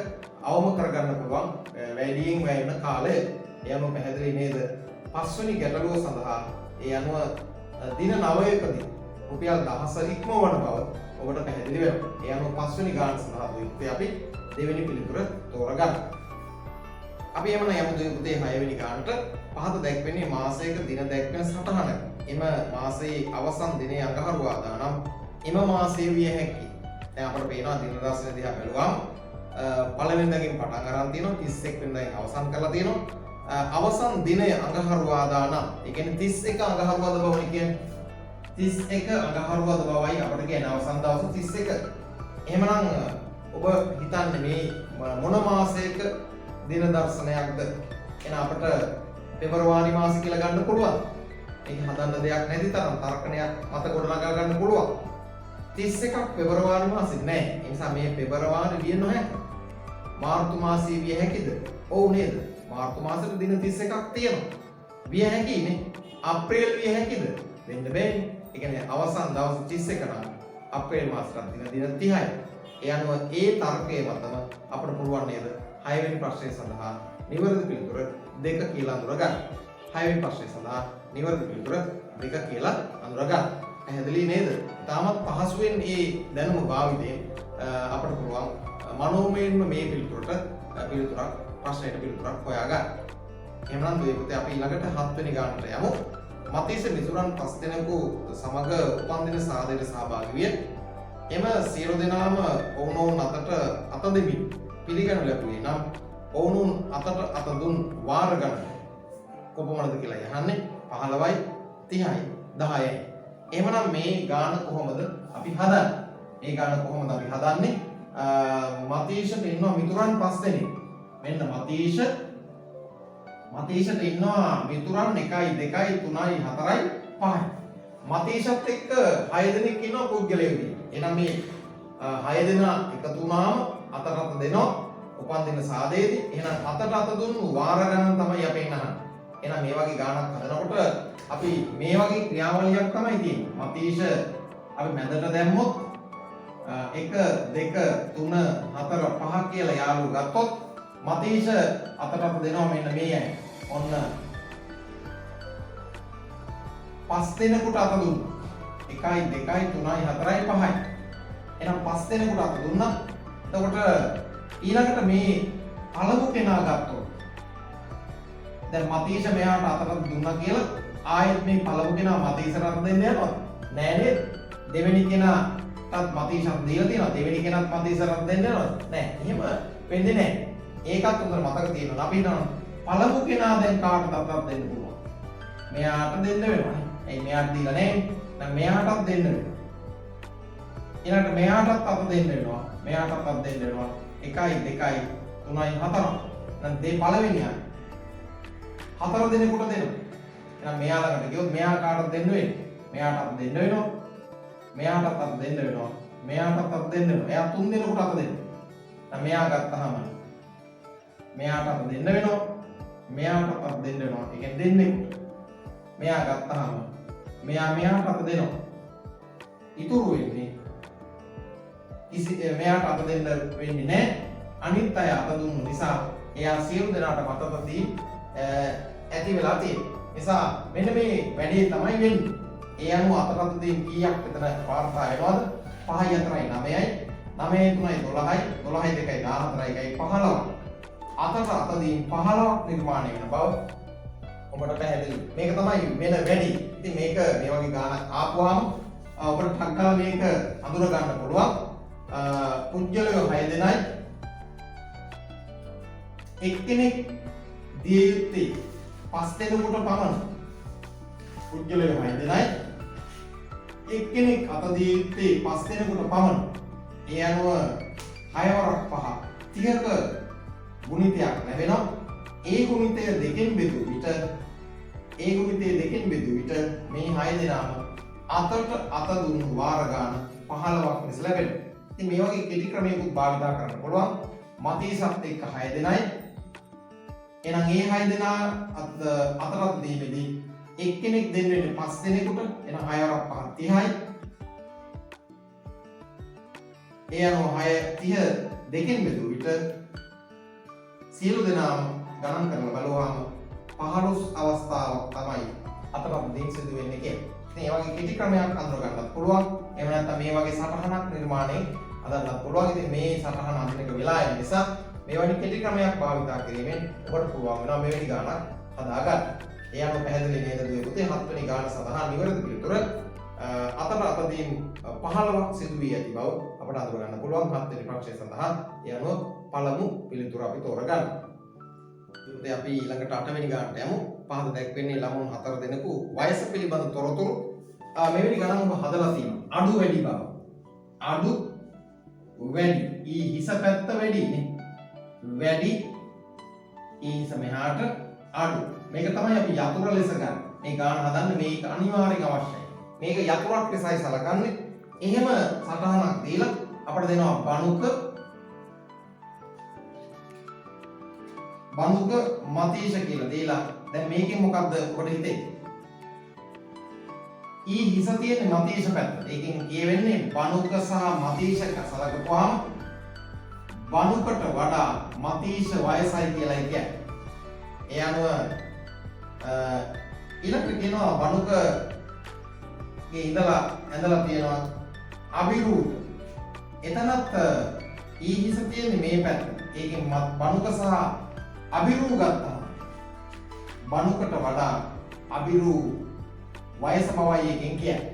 අවම කරගන්න පුළුවන් වැඩියෙන් වැය වෙන කාලය. ඒ අනුව පැහැදිලි නේද? පස්වෙනි ගැටලුව සඳහා ඒ අනුව දින 9කදී රුපියල් 1000 ඉක්මවන බව ඔබට පැහැදිලි වෙනවා. ඒ අනුව පස්වෙනි ගාන සඳහා අපි දෙවෙනි පිළිතුර තෝරගන්න. අපි එමන යමු පුතේ 6 වෙනි ගානට. පහත දැක්වෙන්නේ මාසයක දින දැක්වෙන සටහන. එම මාසයේ අවසන් දිනයේ අඟහරුවාදා නම් එම මාසයේ විය හැකියි. දැන් අපිට පේනවා දින දර්ශන දිහා බැලුවාම පළවෙනි දකින් පටන් අරන් තියෙනවා 31 වෙනිදායින් අවසන් කරලා තියෙනවා. අවසන් දිනය අඟහරුවාදා නම් ඒ කියන්නේ 31 අඟහරුවාදා බවනේ කියන්නේ. 31 අඟහරුවාදා බවයි අපිට කියන්නේ අවසන් දවස 31. එහෙමනම් ඔබ හිතන්නේ මේ මොන මාසයක දින දර්ශනයක්ද? එහෙනම් අපිට පෙබරවාරි මාසෙ කියලා ගන්න පුළුවන්. ඒක හදන්න දෙයක් නැති තරම් තර්කණයක් මත ගොඩනගා ගන්න පුළුවන්. 31ක් පෙබරවාරි මාසෙ නෑ. ඒ නිසා මේ පෙබරවාරි විය නොහැක. මාර්තු මාසයේ විය හැකිද? ඔව් නේද? මාර්තු මාසෙට දින 31ක් තියෙනවා. විය හැකිනේ. අප්‍රේල් විය හැකිද? වෙන්න බෑනේ. ඒ කියන්නේ අවසන් දවස් 31 නම් අප්‍රේල් මාසෙට දින 30යි. ඒ අනුව ඒ තර්කයේ මතම අපිට පුළුවන් නේද 6 වෙනි ප්‍රශ්නය සඳහා නිවැරදි පිළිතුර 2 කියලා අඳුරගන්න. 6 වෙනි ප්‍රශ්නය සඳහා නිවැරදි පිළිතුර 2 කියලා අඳුරගන්න. පැහැදිලි නේද? තාමත් පහසුවෙන් මේ දැනුම භාවිතයෙන් අපිට පුළුවන් මනෝමයෙන්ම මේ පිළිතුරට පිළිතුරක් ප්‍රශ්නයට පිළිතුරක් හොයාගන්න. එහෙනම් දුවේ පුතේ අපි ඊළඟට 7 වෙනි ගානට යමු. මතීෂ මිතුරන් 5 දෙනෙකු සමග උපන්දින සාදයට සහභාගී විය. එම සියලු දෙනාම ඔවුනොවුන් අතට අත දෙමින් පිළිගනු ලැබුවේ නම් ඔවුනොවුන් අතට අත දුන් වාර ගණන කොපමණද කියලා යහන්නේ 15යි 30යි 10යි. එහෙමනම් මේ ගාන කොහොමද අපි හදන්නේ? මේ ගාන කොහොමද අපි හදන්නේ? මතීෂට ඉන්නවා මිතුරන් 5 දෙනෙක්. මෙන්න මතීෂට ඉන්නවා මිතුරන් 1යි 2යි 3යි 4යි 5යි. මතීෂත් එක්ක 6 දෙනෙක් ඉන්නවා පුද්ගලයෙක්. එහෙනම් මේ 6 දෙනා එකතු වුණාම අතට අත දෙනවා උපන්දින සාදයේදී. එහෙනම් අතට අත දුන්නු වාර ගණන් තමයි අපි ඉන්නහන්නේ. එහෙනම් මේ වගේ ගානක් හදනකොට අපි මේ වගේ ක්‍රියාවලියක් තමයි තියෙන්නේ. මතීෂ අපි මැදට දැම්මොත් 1 2 3 4 5 කියලා යාළුවෝ ගත්තොත් මතීෂ අතට අත දෙනවා මෙන්න මේ අය. ඔන්න 5 දෙනෙකුට අත දුන්නා. 1යි 2යි 3යි 4යි 5යි. එහෙනම් 5 දෙනෙකුට අත දුන්නා. එතකොට ඊළඟට මේ පළමු කෙනා ගත්තොත් දැන් මතීෂ මෙයාට අතට දුන්නා කියලා ආයෙත් මේ පළමු කෙනා මතීෂට අත දෙන්න යනවා නෑ නේද? දෙවෙනි කෙනාටත් මතීෂට දීලා තියෙනවා. දෙවෙනි කෙනාත් මතීෂට අත දෙන්න යනවා නෑ. එහෙම වෙන්නේ නෑ. ඒකත් හොඳට මතක තියෙනවා. අපි හිතනවා පළමු කෙනා දැන් කාටද අතක් දෙන්න පුළුවන්? මෙයාට දෙන්න වෙනවා. එයි මෙයාට දීලා නැහැ. දැන් මෙයාටත් දෙන්න වෙනවා. ඊළඟට මෙයාටත් අත දෙන්න වෙනවා. මෙයාටත් අත දෙන්න වෙනවා. 1යි 2යි 3යි 4යි. දැන් දෙය පළවෙනියා 4 දෙනෙකුට දෙනවා. එහෙනම් මෙයා ළඟට ගියොත් මෙයා කාටද දෙන්න වෙන්නේ? මෙයාට අත දෙන්න වෙනවා. මෙයාටත් අත දෙන්න වෙනවා. මෙයාටත් අත දෙන්න වෙනවා. එයා 3 දෙනෙකුට අත දෙන්න. දැන් මෙයා ගත්තාම මෙයාට අත දෙන්න වෙනවා. මෙයාට අත දෙන්න වෙනවා. ඒ කියන්නේ දෙන්නෙකුට. මෙයා ගත්තාම මෙයාට අත දෙනවා. ඉතුරු වෙන්නේ මෙයාට අත දෙන්න වෙන්නේ නැහැ. අනිත් අය අත දුන්නු නිසා එයා සියලු දෙනාට මතක දී ඇති වෙලා තියෙනවා. නිසා මෙන්න මේ වැඩේ තමයි වෙන්නේ. ඒ අනුව අතට දෙයින් කීයක් විතර වාර්තා වෙනවද? 5යි 4යි 9යි 9යි 3යි 12යි 12යි 2යි 14යි 15යි අතට අත දෙයින් 15ක් නිර්මාණය වෙන බව ඔබට පැහැදිලි. මේක තමයි වෙන වැඩි. ඉතින් මේක මේ වගේ ගානක් ආපුවාම ඔබට ටක් ගාලා මේක අඳුර ගන්න පුළුවන්. පුද්ගලයෝ 6 දෙනයි එක්කෙනෙක් දිය යුත්තේ 5 දෙනෙකුට පමණ. පුද්ගලයෝ 6 දෙනයි එක්කෙනෙක් අත දිය යුත්තේ 5 දෙනෙකුට පමණ. ඒ අනුව 6 වරක් 5 30ක ගුණිතයක් ලැබෙනවා. ඒ ගුණිතය දෙකෙන් බෙදූ විට මේ 6 දෙනාම අතට අත දුන්නු වාර ගාන 15ක් ලෙස ලැබෙනවා. ඉතින් මේ වගේ කෙටි ක්‍රමයකට භාවිතා කරන්න පුළුවන්. මතීෂත් එක්ක 6 දෙනයි. එහෙනම් මේ 6 දෙනා අතට දීමේදී එක්කෙනෙක් දෙන්න වෙන්නේ 5 දෙනෙකුට. එහෙනම් 6 වරක් 5 30යි. ඒ අනුව 6 30 දෙකෙන් බෙදූ විට සියලු දෙනාම ගණන් කරලා බලුවාම 15 අවස්ථාවක් තමයි අතට දෙන්න සිදු වෙන්නේ කියලා. ඉතින් මේ වගේ කෙටි ක්‍රමයක් අඳුර ගන්නත් පුළුවන්. එහෙම නැත්නම් මේ වගේ සටහනක් නිර්මාණය හදන්නත් පුළුවන්. ඉතින් මේ සටහන අඳින එක වෙලා යන නිසා මේ වගේ කෙටි ක්‍රමයක් භාවිතා කිරීමෙන් ඔබට පුළුවන් වෙනවා මෙවැනි ගානක් හදාගන්න. ඒ අනුව පැහැදිලි නේද දුවේ පුතේ 7 වෙනි ගාන සඳහා නිවැරදි පිළිතුර අතට අතදීන් 15ක් සිදු වී ඇති බව අපට අඳුර ගන්න පුළුවන්. 7 වෙනි පක්ෂය සඳහා ඒ අනුව පළමු පිළිතුර අපි තෝරගන්න. ඉතින් අපි ඊළඟට 8 වෙනි ගානට යමු. පහත දැක්වෙන්නේ ළමුන් 4 දෙනෙකු වයස පිළිබඳ තොරතුරු මෙවැනි ගණන් ඔබ හදලා තියෙනවා. අඩු වැඩි බව. අඩු වැඩි. ඊ හිස පැත්ත වැඩි නේ. වැඩි ඊ හිස මෙහාට අඩු. මේක තමයි අපි යතුරු ලෙස ගන්න. මේ ගාන හදන්න මේක අනිවාර්යෙන් අවශ්‍යයි. මේක යතුරක් ලෙසයි සලකන්නේ. එහෙම සටහනක් දීලා අපිට දෙනවා බණුක මතීෂ කියලා දීලා දැන් මේකෙන් මොකක්ද ඔබට හිතෙන්නේ? ඊ හිස තියෙන්නේ මතීෂ පැත්තට. ඒකෙන් කියවෙන්නේ බණුක සහ මතීෂ සලකපුවාම බණුකට වඩා මතීෂ වයසයි කියලා කියන්නේ. ඒ අනුව ඊළඟට කියනවා බණුකගේ ඉඳලා ඇඳලා තියෙනවා අභිරූප. එතනත් ඊ හිස තියෙන්නේ මේ පැත්තට. ඒකෙන් බණුක සහ අබිරු ගත්තාම බණුකට වඩා අබිරු වයස බවයි එකෙන් කියන්නේ.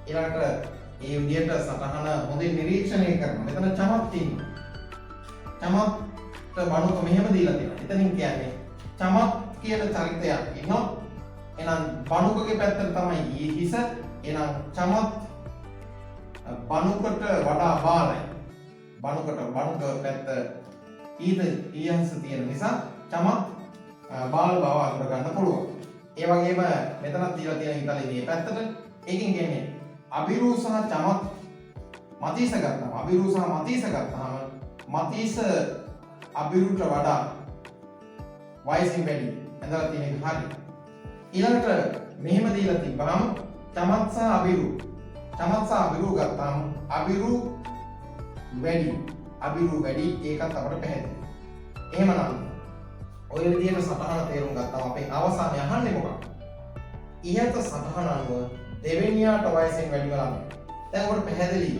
ඊළඟට ඒ විදිහට සටහන හොඳින් නිරීක්ෂණය කරනවා. මෙතන චමත් තියෙනවා. චමත් බණුක මෙහෙම දීලා තියෙනවා. එතනින් කියන්නේ චමත් කියන චරිතයක් ඉන්නවා. එහෙනම් බණුකගේ පැත්තට තමයි හිස. එහෙනම් චමත් බණුකට වඩා බාලයි. බණුක පැත්ත ඊහස තියෙන නිසා චමත් බාල බව අඳුර ගන්න පුළුවන්. ඒ වගේම මෙතනත් තියලා තියෙන ඉතලේ මේ පැත්තට ඒකෙන් කියන්නේ අබිරු සහ චමත් මතීස ගත්තාම අබිරු සහ මතීස ගත්තාම මතීස අබිරුට වඩා වයසින් වැඩි. එතන තියෙන එක හරි. ඊළඟට මෙහෙම දීලා තිබ්බහම චමත් සහ අබිරු ගත්තාම අබිරු වැඩි ඒකත් අපට පැහැදිලි. එහෙමනම් ඔය විදිහට සටහන තේරුම් ගත්තාම අපේ අවසානයේ අහන්නේ මොකක්ද? ඉහත සටහන අනුව දෙවෙනියාට වයසෙන් වැඩිම ළමයි. දැන් ඔකට පැහැදිලි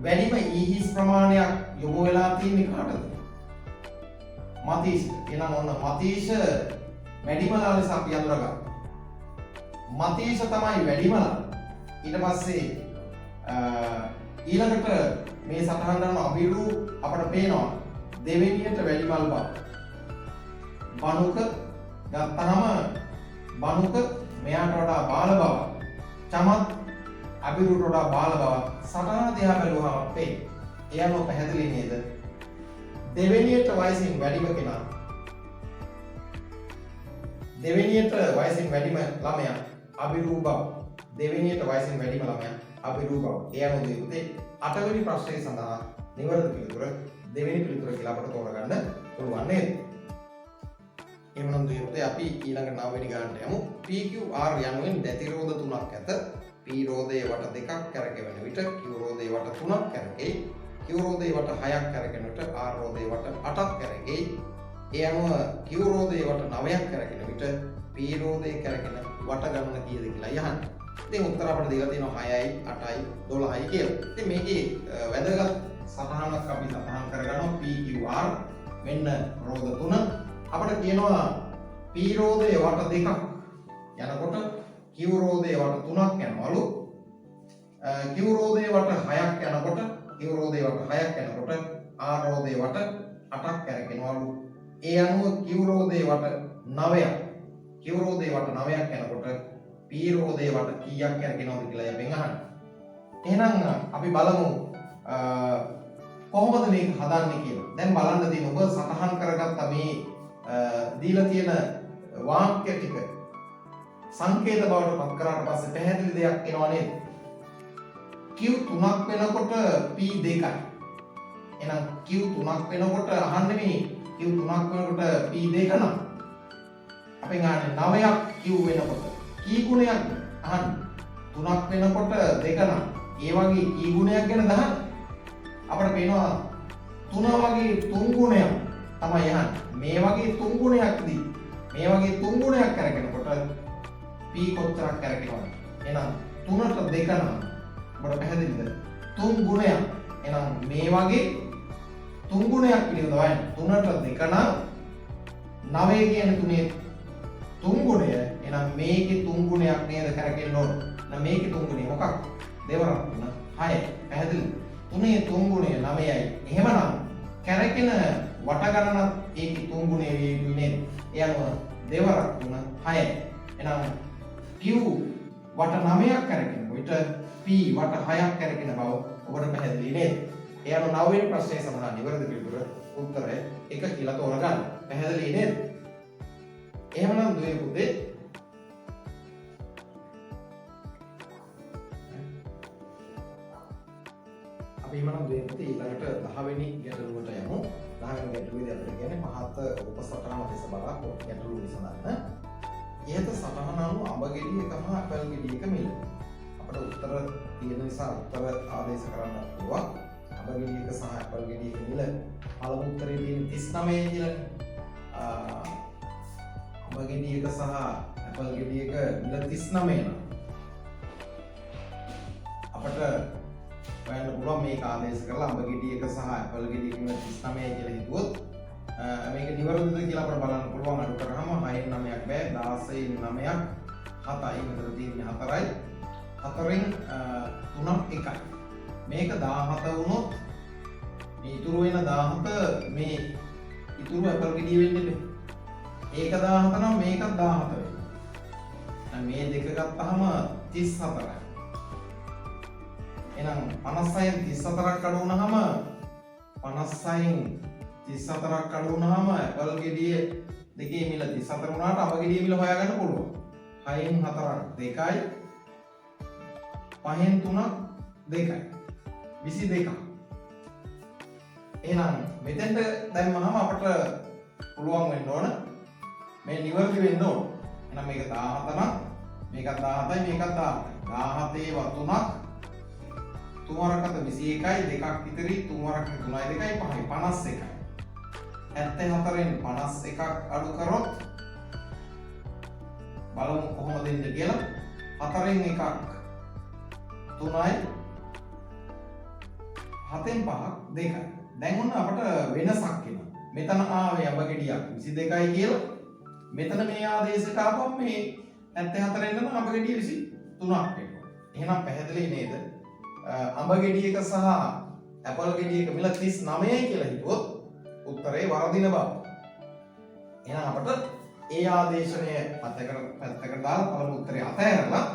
වැඩිම ඊහිස් ප්‍රමාණයක් යොමු වෙලා තියෙන්නේ කාටද? මතීෂ. එහෙනම් ඔන්න මතීෂ වැඩිම ළමයි අපි අඳුරගන්න. මතීෂ තමයි වැඩිම ළමයි. ඊට පස්සේ ඊළඟට මේ සටහන ගන්න අබිරු අපට පේනවා දෙවෙනියට වැඩිමල් බව. බණුක ගත්තාම බණුක මෙයාට වඩා බාල බව. චමත් අබිරුට වඩා බාල බව. සටහන දිහා බැලුවම අපේ ඒ අනුව පැහැදිලි නේද? දෙවෙනියට වයසින් වැඩිම කෙනා දෙවෙනියට වයසින් වැඩිම ළමයා අබිරු බව. දෙවෙනියට වයසින් වැඩිම ළමයා අබිරු බව. ඒ අනුව දෙවිතේ 8 වෙනි ප්‍රශ්නය සඳහා නිවැරදි පිළිතුර දෙවෙනි පිළිතුර කියලා අපට තෝරගන්න පුළුවන් නේද? එහෙනම් දුවේ අපි ඊළඟ 9 වෙනි ගානට යමු. PQR යනුවෙන් දැති රෝධ තුනක් ඇත. P රෝධයේ වට දෙකක් කැරකෙන විට Q රෝධයේ වට තුනක් කැරකෙයි. Q රෝධයේ වට 6ක් කැරකෙන විට R රෝධයේ වට 8ක් කැරකෙයි. ඒ අනුව Q රෝධයේ වට 9ක් කැරකෙන විට P රෝධයේ කැරකෙන වට ගණන කීයද කියලා යහන්න. ඉතින් උත්තර අපිට දීලා තියෙනවා 6යි 8යි 12යි කියලා. ඉතින් මේකේ වැදගත් සටහනක් අපි සටහන් කරගන්නවා PQR මෙන්න රෝධ තුන. අපිට කියනවා P රෝධයේ වට දෙකක් යනකොට Q රෝධයේ වට තුනක් යනවලු. Q රෝධයේ වට 6ක් යනකොට R රෝධයේ වට 8ක් කැරකෙනවලු. ඒ අනුව Q රෝධයේ වට 9ක් යනකොට P රෝධයේ වට කීයක් කැරකෙනවද කියලා යපෙන් අහන්න. එහෙනම් අපි බලමු කොහොමද මේක හදන්නේ කියලා. දැන් බලන්න තියෙන ඔබ සටහන් කරගත්ත මේ දීලා තියෙන වාක්‍ය ටික සංකේත බවට පත් කරාට පස්සේ පැහැදිලි දෙයක් එනවා නේද? Q 3ක් වෙනකොට P 2යි. එහෙනම් Q 3ක් වෙනකොට අහන්නේ මේ Q 3ක් වෙනකොට P 2 නම් අපෙන් අහන්නේ 9ක් Q වෙනකොට කී ගුණයක් අහන්න 3ක් වෙනකොට 2 නම් ඒ වගේ කී ගුණයක් ගැන දහන්න අපිට පේනවා 3 වගේ 3 ගුණයක් තමයි අහන්නේ මේ වගේ 3 ගුණයක්දී මේ වගේ 3 ගුණයක් කරගෙනකොට P කොච්චරක් කරගෙනවද එහෙනම් 3ට 2 නම් අපිට පැහැදිලිද 3 ගුණයක් එහෙනම් මේ වගේ 3 ගුණයක් පිළිබඳව වයින් 3ට 2 නම් 9 කියන තුනේ 3 ගුණය එහෙනම් මේකේ 3 ගුණයක් නේද කරගෙන්න ඕන. එහෙනම් මේකේ 3 ගුණය මොකක්ද? දෙවරක් තුන 6. පැහැදිලි. 3ේ 3 ගුණය 9යි. එහෙමනම් කරගෙන වට ගණනත් ඒකේ 3 ගුණය වේවි නේද? ඒ අනුව දෙවරක් තුන 6යි. එහෙනම් Q වට 9ක් කරගෙන විට P වට 6ක් කරගෙන බව ඔබට පැහැදිලි නේද? ඒ අනුව 9 වෙනි ප්‍රශ්නයේ සඳහන් නිවැරදි පිළිතුර උත්තරය 1 කියලා තෝරගන්න. පැහැදිලි නේද? එහෙමනම් දුවේ පුතේ අපි එහෙමනම් දුවේ පුතේ ඊළඟට 10 වෙනි ගැටලුවට යමු. 10 වෙනි ගැටලුවේදී අපිට කියන්නේ මහත් උපසටහන දෙස බලා ගැටලුව විසඳන්න. ඉහත සටහන අනුව අඹ ගෙඩියක හා ඇපල් ගෙඩියක මිල. අපිට උත්තර තියෙන නිසා උත්තර ආදේශ කරන්න පුළුවන්. අඹ ගෙඩියක සහ ඇපල් ගෙඩියක මිල පළමු උත්තරේ තියෙන 39 කියලානේ. අඹ ගෙඩියක සහ ඇපල් ගෙඩියක මිල 39 නම් අපිට හොයන්න පුළුවන් මේක ආදේශ කරලා අඹ ගෙඩියක සහ ඇපල් ගෙඩියක මිල 39 කියලා හිතුවොත් මේක නිවැරදිද කියලා අපිට බලන්න පුළුවන්. අඩු කරාම 6න් 9ක් බෑ 16න් 9ක් 7යි මෙතන තියෙන්නේ 4යි 4න් 3ක් 1යි. මේක 17 වුණොත් මේ ඉතුරු වෙන 17 මේ ඉතුරු ඇපල් ගෙඩිය වෙන්නේ ඒක 17 නම් මේකත් 17 වෙනවා. දැන් මේ දෙක ගත්තාම 34යි. එහෙනම් 56න් 34ක් අඩු වුණාම 56න් 34ක් අඩු වුණාම ඇපල් ගෙඩිය දෙකේ මිල 34 වුණාට අබ ගෙඩිය මිල හොයාගන්න පුළුවන්. 6න් 4ක් 2යි 5න් 3ක් 2යි 22ක්. එහෙනම් මෙතෙන්ට දැම්මහම අපට පුළුවන් වෙන්න ඕන මේ නිවැරදි වෙන්න ඕන. එහෙනම් මේක 17 නම් මේකත් 17යි මේකත් 17යි. 17 3ක් 3 වරකට 21යි දෙකක් ඉතිරි 3 වරකට 3යි 2යි 5යි 51යි. 74න් 51ක් අඩු කරොත් බලමු කොහොමද දෙන්නේ කියලා. 4න් 1ක් 3යි 7න් 5ක් 2යි. දැන් ඔන්න අපට වෙනසක් එනවා. මෙතන ආවේ අබ ගෙඩියක් 22යි කියලා. මෙතන මේ ආදේශයට ආපම් මේ 74න් නම් අබ ගෙඩිය 23ක් වෙනවා. එහෙනම් පැහැදිලි නේද? අබ ගෙඩියක සහ ඇපල් ගෙඩියක මිල 39යි කියලා හිතුවොත් උත්තරේ වරදින බව. එහෙනම් අපට ඒ ආදේශනය පැත්තකට දාලා පළමු උත්තරේ අතහැරලා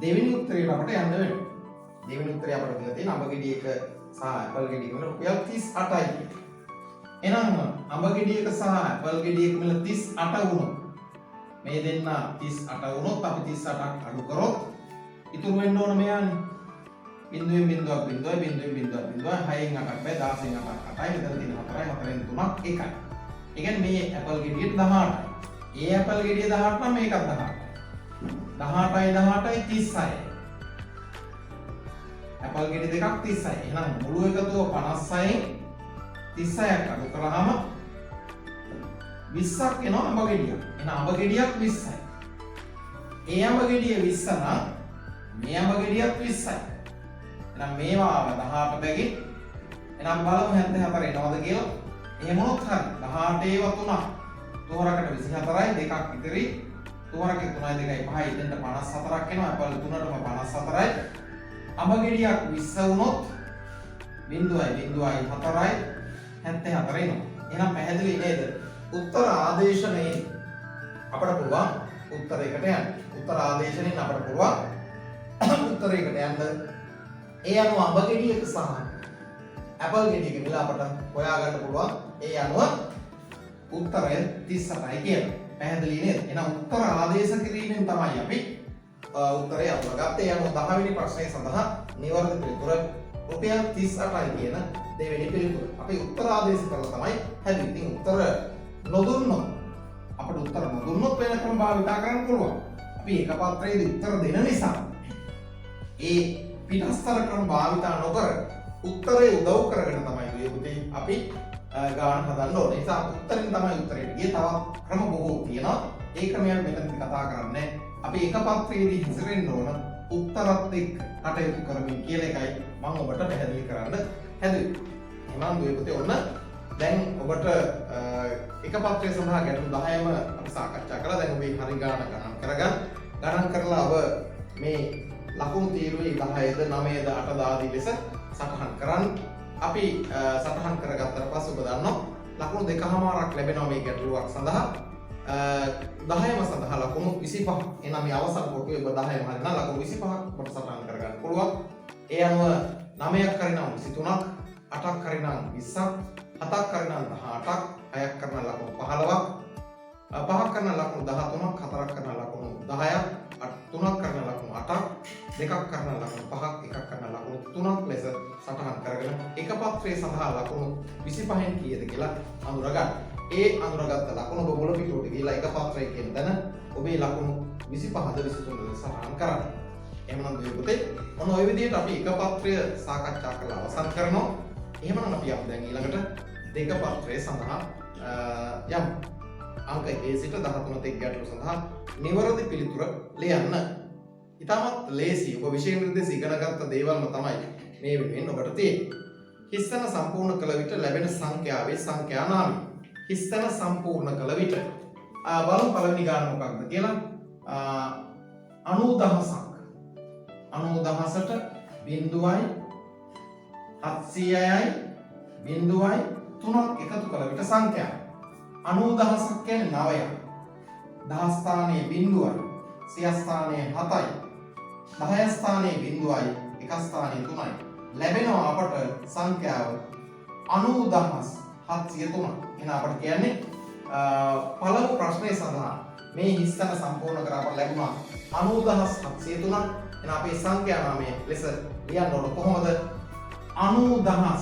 දෙවෙනි උත්තරේට අපට යන්න වෙනවා. දෙවෙනි උත්තරේ අපට දීලා තියෙන අබ ගෙඩියක සහ ඇපල් ගෙඩියක මිල රුපියල් 38යි කියලා. එහෙනම් අබ ගෙඩියක සහ ඇපල් ගෙඩියක මිල 38 වුණොත් මේ දෙන්න 38 වුණොත් අපි 38ක් අඩු කරොත් ඉතුරු වෙන්න ඕන මෙයානේ. බිඳුවෙන් බිඳුවක් බිඳුවයි බිඳුවෙන් බිඳුවක් බිඳුවයි 6න් 8ක් බෑ 16න් 8ක් 8යි මෙතන තියෙන 4යි 4න් 3ක් 1යි. ඒ කියන්නේ මේ ඇපල් ගෙඩියට 18යි. ඒ ඇපල් ගෙඩිය 18 නම් මේකත් 18යි. 18යි 18යි 36යි. ඇපල් ගෙඩි දෙකක් 36යි. එහෙනම් මුළු එකතුව 56න් 36ක් අඩු කරාම 20ක් එනවා අඹ ගෙඩියක්. එහෙනම් අඹ ගෙඩියක් 20යි. ඒ අඹ ගෙඩිය 20 නම් මේ අඹ ගෙඩියක් 20යි. එහෙනම් මේවා 18 බැගින් එහෙනම් බලමු 74 එනවද කියලා. එහෙම වුණොත් හරි 18 ඒවා 3ක්. තුනකට 24යි දෙකක් ඉතිරි. තුනකට 3යි 2යි 5යි එතනට 54ක් එනවා. ඇපල් 3ටම 54යි. අඹ ගෙඩියක් 20 වුණොත් 0.04යි 74 එනවා. එහෙනම් පැහැදිලි නේද? උත්තර ආදේශනයෙන් අපට පුළුවන් උත්තරයකට යන්න. උත්තර ආදේශනයෙන් අපට පුළුවන් උත්තරයකට යන්න. ඒ අනුව අඹ ගෙඩියක සහ ඇපල් ගෙඩියක මිල අපට හොයාගන්න පුළුවන්. ඒ අනුව උත්තරය 38යි කියලා. පැහැදිලි නේද? එහෙනම් උත්තර ආදේශ කිරීමෙන් තමයි අපි උත්තරය අඳුරගත්තේ. ඒ අනුව 10 වෙනි ප්‍රශ්නය සඳහා නිවැරදි පිළිතුර රුපියල් 38යි කියන දෙවෙනි පිළිතුර. අපි උත්තර ආදේශ කරලා තමයි හැදුවේ. ඉතින් උත්තර නොදුන්නොත් අපිට උත්තර නොදුන්නොත් වෙන ක්‍රම භාවිතා කරන්න පුළුවන්. අපි එක පත්‍රයේදී උත්තර දෙන නිසා ඒ පිටස්තර ක්‍රම භාවිතා නොකර උත්තරේ උදව් කරගෙන තමයි මේ පුතේ අපි ගාන හදන්න ඕනේ. ඒ නිසා උත්තරෙන් තමයි උත්තරේට ගියේ. තවත් ක්‍රම බොහෝ තියෙනවා. ඒ ක්‍රමයන් මෙතනදී කතා කරන්නේ. අපි එක පත්‍රයේදී හැසිරෙන්න ඕන උත්තරත් එක්ක කටයුතු කරමින් කියලා එකයි මම ඔබට පැහැදිලි කරන්න හැදුවේ. එහෙනම් මේ පුතේ ඔන්න දැන් ඔබට එක පත්‍රය සඳහා ගැටලු 10ම අපි සාකච්ඡා කළා. දැන් ඔබේ හරි ගාන ගණන් කරගන්න. ගණන් කරලා ඔබ මේ ලකුණු තීරුවේ 10ද 9ද 8ද ආදී ලෙස සටහන් කරන්න. අපි සටහන් කරගත්තට පස්සේ ඔබ දන්නවා ලකුණු 2කමාරක් ලැබෙනවා මේ ගැටලුවක් සඳහා. 10ම සඳහා ලකුණු 25. එහෙනම් මේ අවසන් කොටුවේ ඔබ 10ම හරිනම් ලකුණු 25ක් ඔබට සටහන් කරගන්න පුළුවන්. ඒ අනුව 9ක් හරිනම් 23ක්, 8ක් හරිනම් 20ක්, 7ක් හරිනම් 18ක්, 6ක් කරන ලකුණු 15ක්, 5ක් කරන ලකුණු 13ක්, 4ක් කරන ලකුණු 10ක්, 3ක් කරන ලකුණු 8ක්, 2ක් කරන ලකුණු 5ක්, 1ක් කරන ලකුණු 3ක් ලෙස සටහන් කරගෙන එක පත්‍රයේ සඳහා ලකුණු 25න් කීයද කියලා අඳුරගන්න. ඒ අඳුරගත්ත ලකුණු ඔබ මුල පිටුවට ගිහලා එක පත්‍රයේ කියන තැන ඔබේ ලකුණු 25ද 23ද සටහන් කරන්න. එහෙමනම් මේ පුතේ ඔන්න ওই විදිහට අපි එක පත්‍රය සාකච්ඡා කරලා අවසන් කරනවා. එහෙමනම් අපි යමු දැන් ඊළඟට දෙක පත්‍රයේ සඳහා යමු. අංක 1 සිට 13 තෙක් ගැටලු සඳහා නිවැරදි පිළිතුර ලියන්න. ඉතාමත් ලේසි. ඔබ විෂය නිර්දේශ ඉගෙනගත්ත දේවල්ම තමයි මේ වෙනුවෙන් ඔබට තියෙන්නේ. හිස්සන සම්පූර්ණ කළ විට ලැබෙන සංඛ්‍යාවේ සංඛ්‍යා නාමය. හිස්තැන සම්පූර්ණ කළ විට බලමු පළවෙනි ගාන මොකක්ද කියලා. 90000ක් 90000ට 0.700යි 0.3ක් එකතු කළ විට සංඛ්‍යාව 90000ක් කියන්නේ 9ක්. 10 ස්ථානයේ 0යි, 100 ස්ථානයේ 7යි, 10 ස්ථානයේ 0යි, 1 ස්ථානයේ 3යි. ලැබෙනවා අපට සංඛ්‍යාව 90703. එහෙනම් අපට කියන්නේ පළමු ප්‍රශ්නය සඳහා මේ හිස්තැන සම්පූර්ණ කර අපට ලැබුණා 90703. එහෙනම් අපේ සංඛ්‍යා නාමය ලෙස ලියන්න ඕන කොහොමද? 90000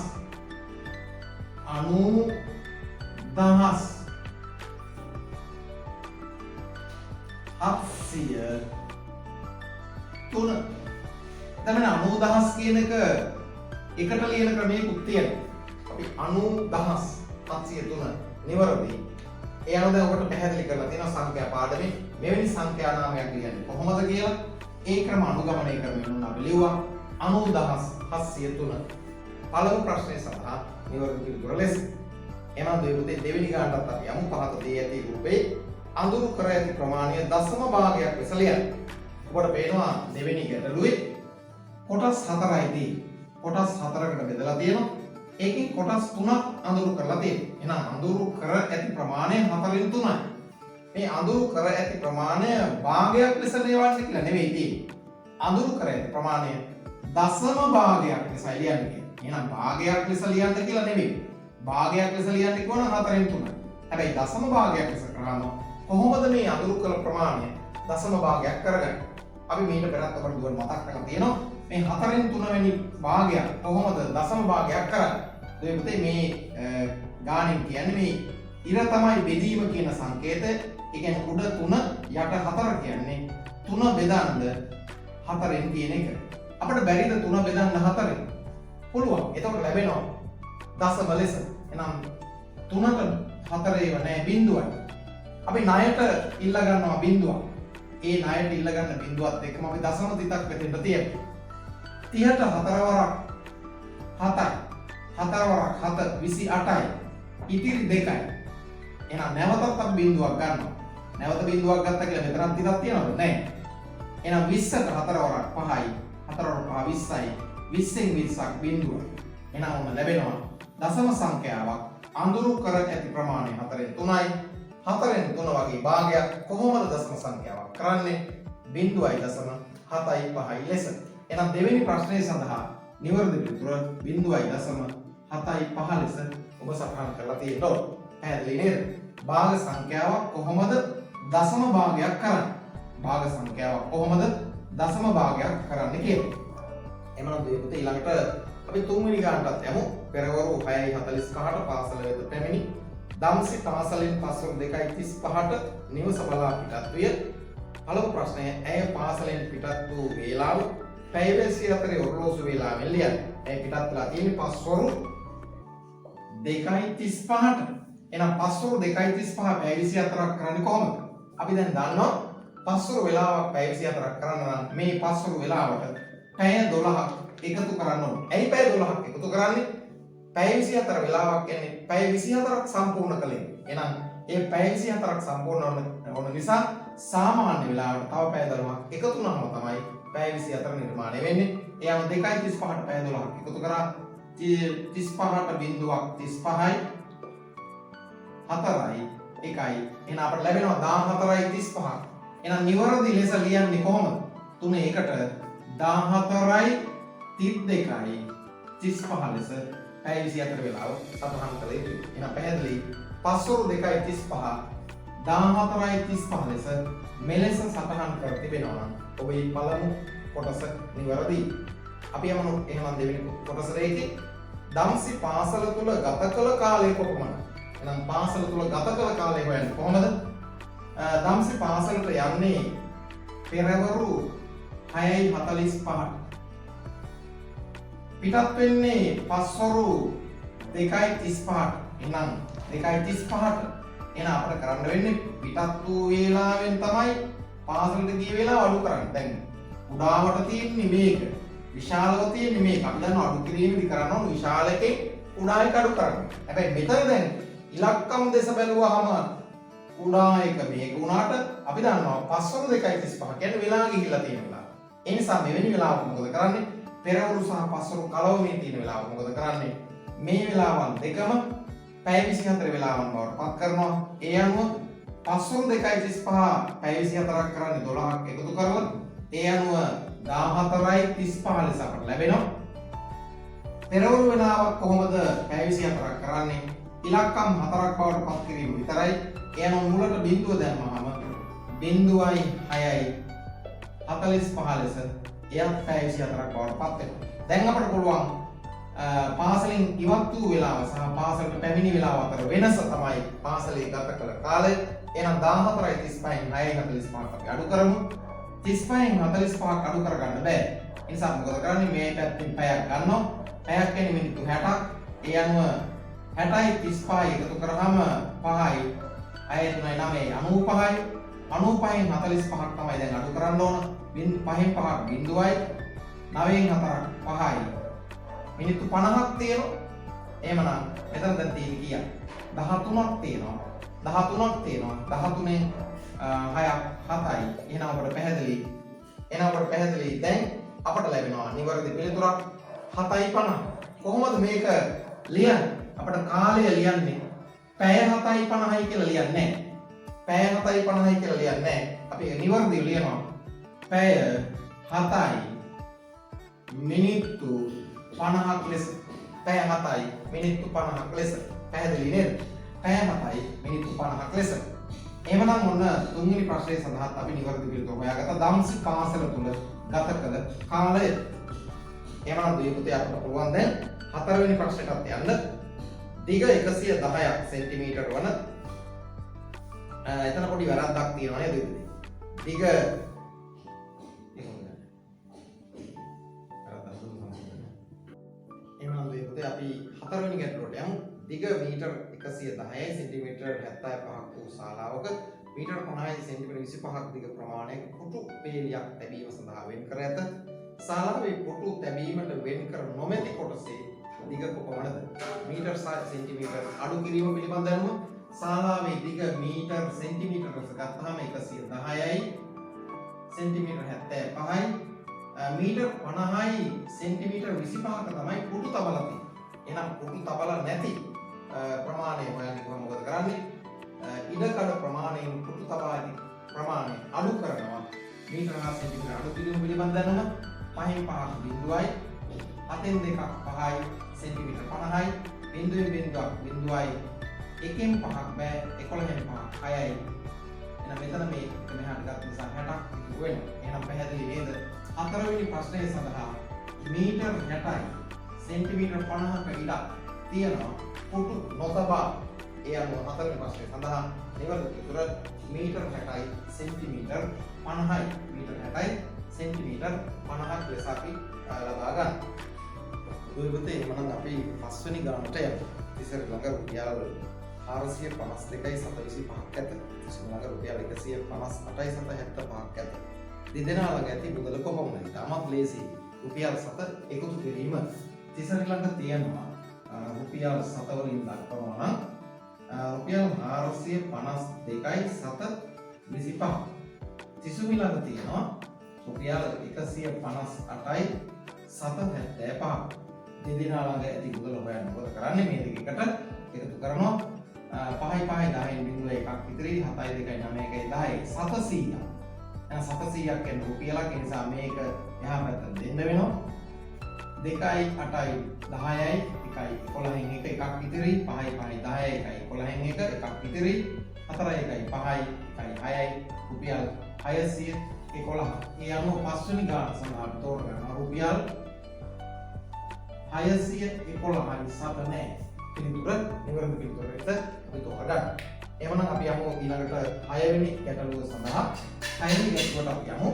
703. දැන් 90000 කියන එක එකට ලියන ක්‍රමයකුත් තියෙනවා. අපි 90703 නිවැරදි. ඒ අනුව දැන් ඔබට පැහැදිලි කරලා තියෙනවා සංඛ්‍යා පාඩමේ මෙවැනි සංඛ්‍යා නාමයක් ලියන්නේ කොහොමද කියලා. ඒ ක්‍රම අනුගමනය කරමින් අපි ලියුවා 90703. පළමු ප්‍රශ්නය සඳහා නිවැරදි පිළිතුර ලෙස. එහෙනම් දෙවෙනි ගානටත් අපි යමු. පහත දී ඇති රූපේ අඳුරු කර ඇති ප්‍රමාණය දශම භාගයක් ලෙස ලියන්න. ඔබට පේනවා දෙවෙනි ගැටලුවේ කොටස් 4යි තියෙන්නේ. කොටස් 4කට බෙදලා තියෙනවා. ඒකෙන් කොටස් 3ක් අඳුරු කරලා තියෙනවා. එහෙනම් අඳුරු කර ඇති ප්‍රමාණය 4න් 3යි. මේ අඳුරු කර ඇති ප්‍රමාණය භාගයක් ලෙස ලියවන්න කියලා නෙවෙයි තියෙන්නේ. අඳුරු කර ඇති ප්‍රමාණය දශම භාගයක් ලෙස ලියන්නේ. එහෙනම් භාගයක් ලෙස ලියන්න කියලා නෙවෙයි. භාගයක් ලෙස ලියන්න කියනවා 4න් 3යි. හැබැයි දශම භාගයක් ලෙස කරාම කොහොමද මේ අඳුරු කළ ප්‍රමාණය දශම භාගයක් කරගන්නේ? අපි මීට පෙරත් අපට දුර මතක් කරලා තියෙනවා. මේ 4න් 3 වෙනි භාගයක් කොහොමද දශම භාගයක් කරන්නේ? ඒ පුතේ මේ ගාණෙන් කියන්නේ මේ ඉර තමයි බෙදීම කියන සංකේතය. ඒ කියන්නේ උඩ 3 යට 4 කියන්නේ 3 බෙදන්න 4න් කියන එක. අපිට බැරිද 3 බෙදන්න 4න්? පුළුවන්. එතකොට ලැබෙනවා දශම ලෙස. එහෙනම් 3ට 4 ඒව නෑ බිඳුවයි. අපි ණයට ඉල්ල ගන්නවා බිඳුවක්. ඒ ණයට ඉල්ල ගන්න බිඳුවත් එක්කම අපි දශම තිතක් මෙතෙන්ට තියෙනවා. 30ට 4 වරක් 7යි. 4 වරක් 7 28යි. ඉතිරි 2යි. එහෙනම් නැවතත් අපි බිඳුවක් ගන්නවා. නැවත බිඳුවක් ගත්තා කියලා මෙතනත් තිතක් තියනවද? නැහැ. එහෙනම් 20ට 4 වරක් 5යි. 4 වරක් 5 20යි. 20න් 20ක් බිඳුවයි. එහෙනම් ඔන්න ලැබෙනවා දශම සංඛ්‍යාවක් අඳුරු කර ඇති ප්‍රමාණය 4න් 3යි. 4න් 3 වගේ භාගයක් කොහොමද දශම සංඛ්‍යාවක් කරන්නේ? 0.75යි ලෙස. එහෙනම් දෙවෙනි ප්‍රශ්නය සඳහා නිවැරදි පිළිතුර 0.75 ලෙස ඔබ සටහන් කරලා තියෙනවා. පැහැදිලි නේද? භාග සංඛ්‍යාවක් කොහොමද දශම භාගයක් කරන්නේ? භාග සංඛ්‍යාවක් කොහොමද දශම භාගයක් කරන්නේ කියලා. එමනම් දෙවියන්ට ඊළඟට අපි තුන්වෙනි ගානටත් යමු. පෙරවරු 6:45ට පාසල වෙත පැමිණි දම්සි පාසලෙන් පස්වරු 2:35ට නිවස බලා පිටත් විය. පළමු ප්‍රශ්නය ඇය පාසලෙන් පිටත් වූ වේලාව පැය 24 ඔරලෝසු වේලාවෙන් ලියන්න. ඇය පිටත් වෙලා තියෙන්නේ පස්වරු 2:35ට. එහෙනම් පස්වරු 2:35 පැය 24ක් කරන්නේ කොහොමද? අපි දැන් දන්නවා පස්වරු වේලාවක් පැය 24ක් කරන්න නම් මේ පස්වරු වේලාවට පැය 12ක් එකතු කරන්න ඕනේ. ඇයි පැය 12ක් එකතු කරන්නේ? පැය 24 වේලාවක් කියන්නේ පැය 24ක් සම්පූර්ණ කළේ. එහෙනම් ඒ පැය 24ක් සම්පූර්ණ වන නිසා සාමාන්‍ය වේලාවට තව පැය 12ක් එකතු වුණාම තමයි පැය 24 නිර්මාණය වෙන්නේ. ඒ අනුව 2:35ට පැය 12ක් එකතු කරා 35ට බිඳුවක් 35යි 4යි 1යි. එහෙනම් අපට ලැබෙනවා 14යි 35ක්. එහෙනම් නිවැරදි ලෙස ලියන්නේ කොහොමද? 3 1ට 14යි 32යි 35 ලෙස පැය 24 වේලාව සටහන් කළ යුතුයි. එහෙනම් පැහැදිලි පස්වරු 2:35 14යි 35 ලෙස මෙලෙස සටහන් කර තිබෙනවා නම් ඔබේ පළමු කොටස නිවැරදි. අපි යමු එහෙනම් දෙවෙනි කොටසට. ඒකේ දම්සි පාසල තුල ගත කළ කාලය කොපමණද? එහෙනම් පාසල තුල ගත කළ කාලය හොයන්නේ කොහොමද? දම්සි පාසලට යන්නේ පෙරවරු 6:45ට. පිටත් වෙන්නේ පස්වරු 2:35ට. එහෙනම් 2:35ට. එහෙනම් අපිට කරන්න වෙන්නේ පිටත් වූ වේලාවෙන් තමයි පාසලට ගිය වේලාව අඩු කරන්න. දැන් උඩාවට තියෙන්නේ මේක. විශාලව තියෙන්නේ මේක. අපි දන්නවා අඩු කිරීමේදී කරන්න ඕන විශාල එකේ උඩා එක අඩු කරන්න. හැබැයි මෙතන දැන් ඉලක්කම් දෙස බැලුවාම කුඩා එක මේක වුණාට අපි දන්නවා 5:2:35 කියන්නේ වෙලා ගිහිල්ලා තියෙන වෙලාව. ඒ නිසා මෙවැනි වෙලාවක මොකද කරන්නේ? පෙරවරු සහ පස්වරු කලවමේ තියෙන වෙලාවක මොකද කරන්නේ? මේ වෙලාවන් දෙකම පැය 24 වෙලාවන් බවට පත් කරනවා. ඒ අනුව 5:2:35 පැය 24ක් කරන්නේ 12ක් එකතු කරලා ඒ අනුව 14:35 ලෙස අපට ලැබෙනවා. පෙරවරු වෙලාවක් කොහොමද පැය 24ක් කරන්නේ? ඉලක්කම් 4ක් බවට පත් කිරීම විතරයි. ඒ අනුව මුලට බිංදුව දැම්මහම 0.6යි 45 ලෙස එයත් පැය 24ක් බවට පත් වෙනවා. දැන් අපට පුළුවන් පාසලෙන් ඉවත් වූ වෙලාව සහ පාසලට පැමිණි වෙලාව අතර වෙනස තමයි පාසලේ ගත කළ කාලය. එහෙනම් 14:35න් 6:45ක් අපි අඩු කරමු. 35න් 45ක් අඩු කරගන්න බෑ. ඒ නිසා මොකද කරන්නේ? මේ පැත්තෙන් පැයක් ගන්නවා. පැයක් කියන්නේ මිනිත්තු 60ක්. ඒ අනුව 60යි 35යි එකතු කරාම 5යි 6 3යි 9යි 95යි. 95න් 45ක් තමයි දැන් අඩු කරන්න ඕන. 5න් 5ක් බිංදුවයි. 9න් 4ක් 5යි. මිනිත්තු 50ක් තියෙනවා. එහෙමනම් මෙතන දැන් තියෙන්නේ කීයක්? 13ක් තියෙනවා. 13ක් තියෙනවා. 13න් 6ක් 7යි. එහෙනම් අපට පැහැදිලි. දැන් අපට ලැබෙනවා නිවැරදි පිළිතුරක් 7:50. කොහොමද මේක ලියන්නේ? අපට කාලය ලියන්නේ පැය 7:50යි කියලා ලියන්නේ නැහැ. පැය 7:50යි කියලා ලියන්නේ නැහැ. අපි නිවැරදිව ලියනවා පැය 7යි මිනිත්තු 50ක් ලෙස. පැය 7යි මිනිත්තු 50ක් ලෙස. පැහැදිලි නේද? පැය 7යි මිනිත්තු 50ක් ලෙස. එහෙමනම් ඔන්න තුන්වෙනි ප්‍රශ්නය සඳහාත් අපි නිවැරදි පිළිතුර හොයාගත්තා. දම්සි පාසල තුල ගත කළ කාලය. එහෙමනම් දෙවිපුතේ අපට පුළුවන් දැන් හතරවෙනි ප්‍රශ්නයටත් යන්න. දිග 110ක් සෙන්ටිමීටර් වන එතන පොඩි වැරද්දක් තියෙනවා නේද දෙවිපුතේ? දිග එහෙමනම් දෙවිපුතේ අපි හතරවෙනි ගැටලුවට යමු. දිග මීටර් 110යි සෙන්ටිමීටර් 75ක් වූ ශාලාවක මීටර් 50යි සෙන්ටිමීටර් 25ක් දිග ප්‍රමාණයක පුටු පේලියක් තැබීම සඳහා වෙන් කර ඇත. ශාලාවේ පුටු තැබීමට වෙන් කර නොමැති කොටසේ දිග කොපමණද? මීටර් සහ සෙන්ටිමීටර් අඩු කිරීම පිළිබඳ දැනුම. ශාලාවේ දිග මීටර් සෙන්ටිමීටර් ලෙස ගත්තාම 110යි සෙන්ටිමීටර් 75යි මීටර් 50යි සෙන්ටිමීටර් 25ක තමයි පුටු තබලා තියෙන්නේ. එහෙනම් පුටු තබලා නැති ප්‍රමාණය හොයන්නේ කොහොමද කරන්නේ? ඉඩකඩ ප්‍රමාණයෙන් පුටු තබා ඇති ප්‍රමාණය අඩු කරනවා. මීටර හා සෙන්ටිමීටර අඩු කිරීම පිළිබඳ දැනුම 5න් 5ක් බිංදුවයි 7න් 2ක් 5යි සෙන්ටිමීටර 50යි බිංදුවෙන් බිංදුවක් බිංදුවයි 1න් 5ක් බෑ 11න් 5ක් 6යි. එහෙනම් මෙතන මේ මෙහාට ගත්ත නිසා 60ක් වෙනවා. එහෙනම් පැහැදිලි නේද? හතරවෙනි ප්‍රශ්නය සඳහා මීටර 60යි සෙන්ටිමීටර 50ක ඉඩක් තියෙනවා පුටු නොතබා. ඒ අනුව හතරවෙනි ප්‍රශ්නය සඳහා නිවැරදි පිළිතුර මීටර 60යි සෙන්ටිමීටර 50යි. මීටර 60යි සෙන්ටිමීටර 50ක් ලෙස අපි ලබා ගන්න. දුරබතේ එහෙනම් අපි පස්වෙනි ගානට යමු. ඉතින් ළඟ රුපියල් 452යි 725ක් ඇත. ළඟ රුපියල් 158යි 775ක් ඇත. දෙදෙනා ළඟ ඇති මුදල කොපමණද? තාමත් ලේසි. රුපියල් 7 එකතු කිරීම. තිසර ළඟ තියෙනවා රුපියල් 7 වලින් දක්වනවා නම් රුපියල් 452යි 725. තිසුමි ළඟ තියෙනවා රුපියල් 158යි 775. දෙදෙනා ළඟ ඇති මුදල හොයන්න මොකද කරන්නේ? මේ දෙකකට එකතු කරනවා. 5යි 5යි 10න් බිංදුව එකක් ඉතිරි 7යි 2යි 9යි 10යි 700ක්. එහෙනම් 700ක් කියන්නේ රුපියලක්. ඒ නිසා මේක එහා පැත්තට දෙන්න වෙනවා. 2යි 8යි 10යි 1යි 11න් 1 එකක් ඉතිරි 5යි 5යි 10යි 1යි 11න් 1 එකක් ඉතිරි 4යි 1යි 5යි 1යි 6යි රුපියල් 611. ඒ අනුව පස්වෙනි ගාන සඳහා තෝරගන්නවා රුපියල් 611යි 7 නෑ. පිළිතුර නිවැරදි පිළිතුරට අපි තෝරගන්න. එහෙනම් අපි යමු ඊළඟට 6 වෙනි ගැටලුව සඳහා. 6 වෙනි ගැටලුවට අපි යමු.